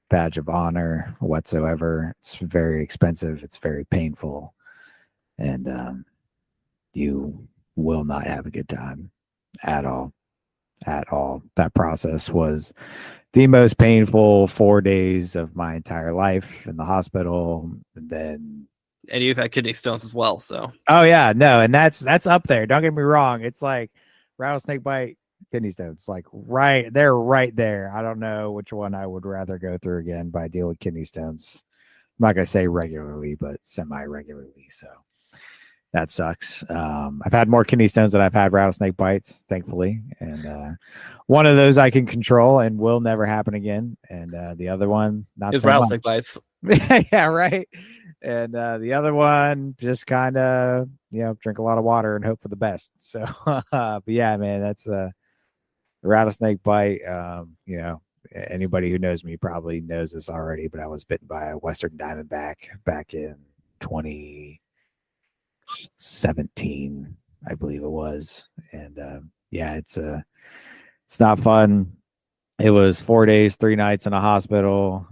badge of honor whatsoever. It's very expensive. It's very painful. And you will not have a good time at all. That process was the most painful 4 days of my entire life in the hospital. And you've had kidney stones as well, so. Oh yeah, no, and that's up there. Don't get me wrong. It's like rattlesnake bite, kidney stones, like they're right there. I don't know which one I would rather go through again, but I deal with kidney stones. I'm not gonna say regularly, but semi-regularly. So that sucks. I've had more kidney stones than I've had rattlesnake bites, thankfully. And one of those I can control and will never happen again. And the other one, not is so rattlesnake much. bites. Yeah, right. And the other one, just kind of, drink a lot of water and hope for the best. So, but yeah, man, that's a rattlesnake bite. Anybody who knows me probably knows this already, but I was bitten by a Western Diamondback back in 2017, I believe it was. And yeah, it's not fun. It was 4 days, 3 nights in a hospital,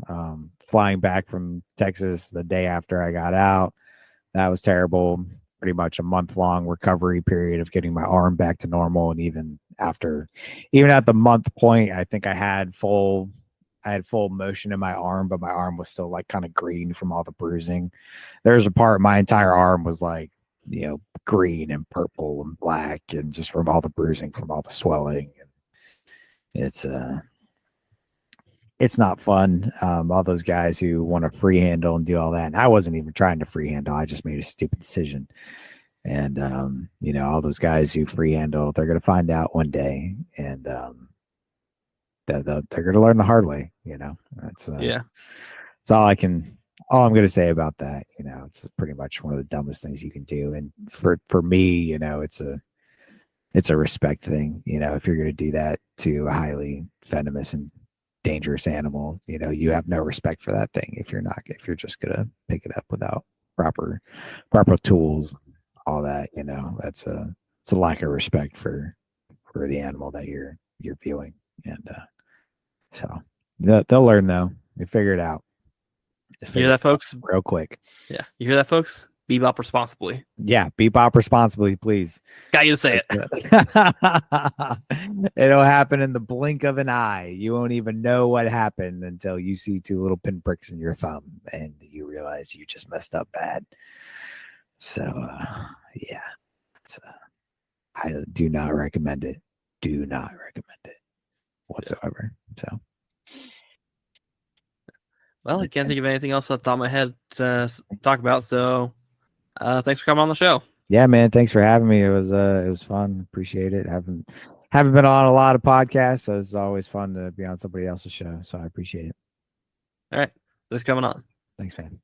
flying back from Texas the day after I got out. That was terrible. Pretty much a month-long recovery period of getting my arm back to normal. And even at the month point, I think I had full motion in my arm, but my arm was still like kind of green from all the bruising. There's a part, my entire arm was like, green and purple and black, and just from all the bruising, from all the swelling. And it's it's not fun. All those guys who want to free handle and do all that. And I wasn't even trying to free handle. I just made a stupid decision. And, all those guys who free handle, they're going to find out one day. And they're going to learn the hard way. That's all I'm going to say about that. It's pretty much one of the dumbest things you can do. And for me, it's a respect thing. If you're going to do that to a highly venomous and dangerous animal, you have no respect for that thing if you're just going to pick it up without proper tools, all that. It's a lack of respect for the animal that you're viewing. And so they'll learn, though. They figure it out. You hear that, folks? Real quick. Yeah, you hear that, folks? Bebop responsibly. Yeah, bebop responsibly, please. Got you to say it. It'll happen in the blink of an eye. You won't even know what happened until you see 2 little pinpricks in your thumb and you realize you just messed up bad. So, yeah. I do not recommend it. Do not recommend it whatsoever. So. Well, I can't think of anything else off the top of my head to talk about. So, thanks for coming on the show. Yeah, man. Thanks for having me. It was fun. Appreciate it. Haven't been on a lot of podcasts, so it's always fun to be on somebody else's show. So I appreciate it. All right. Thanks for coming on. Thanks, man.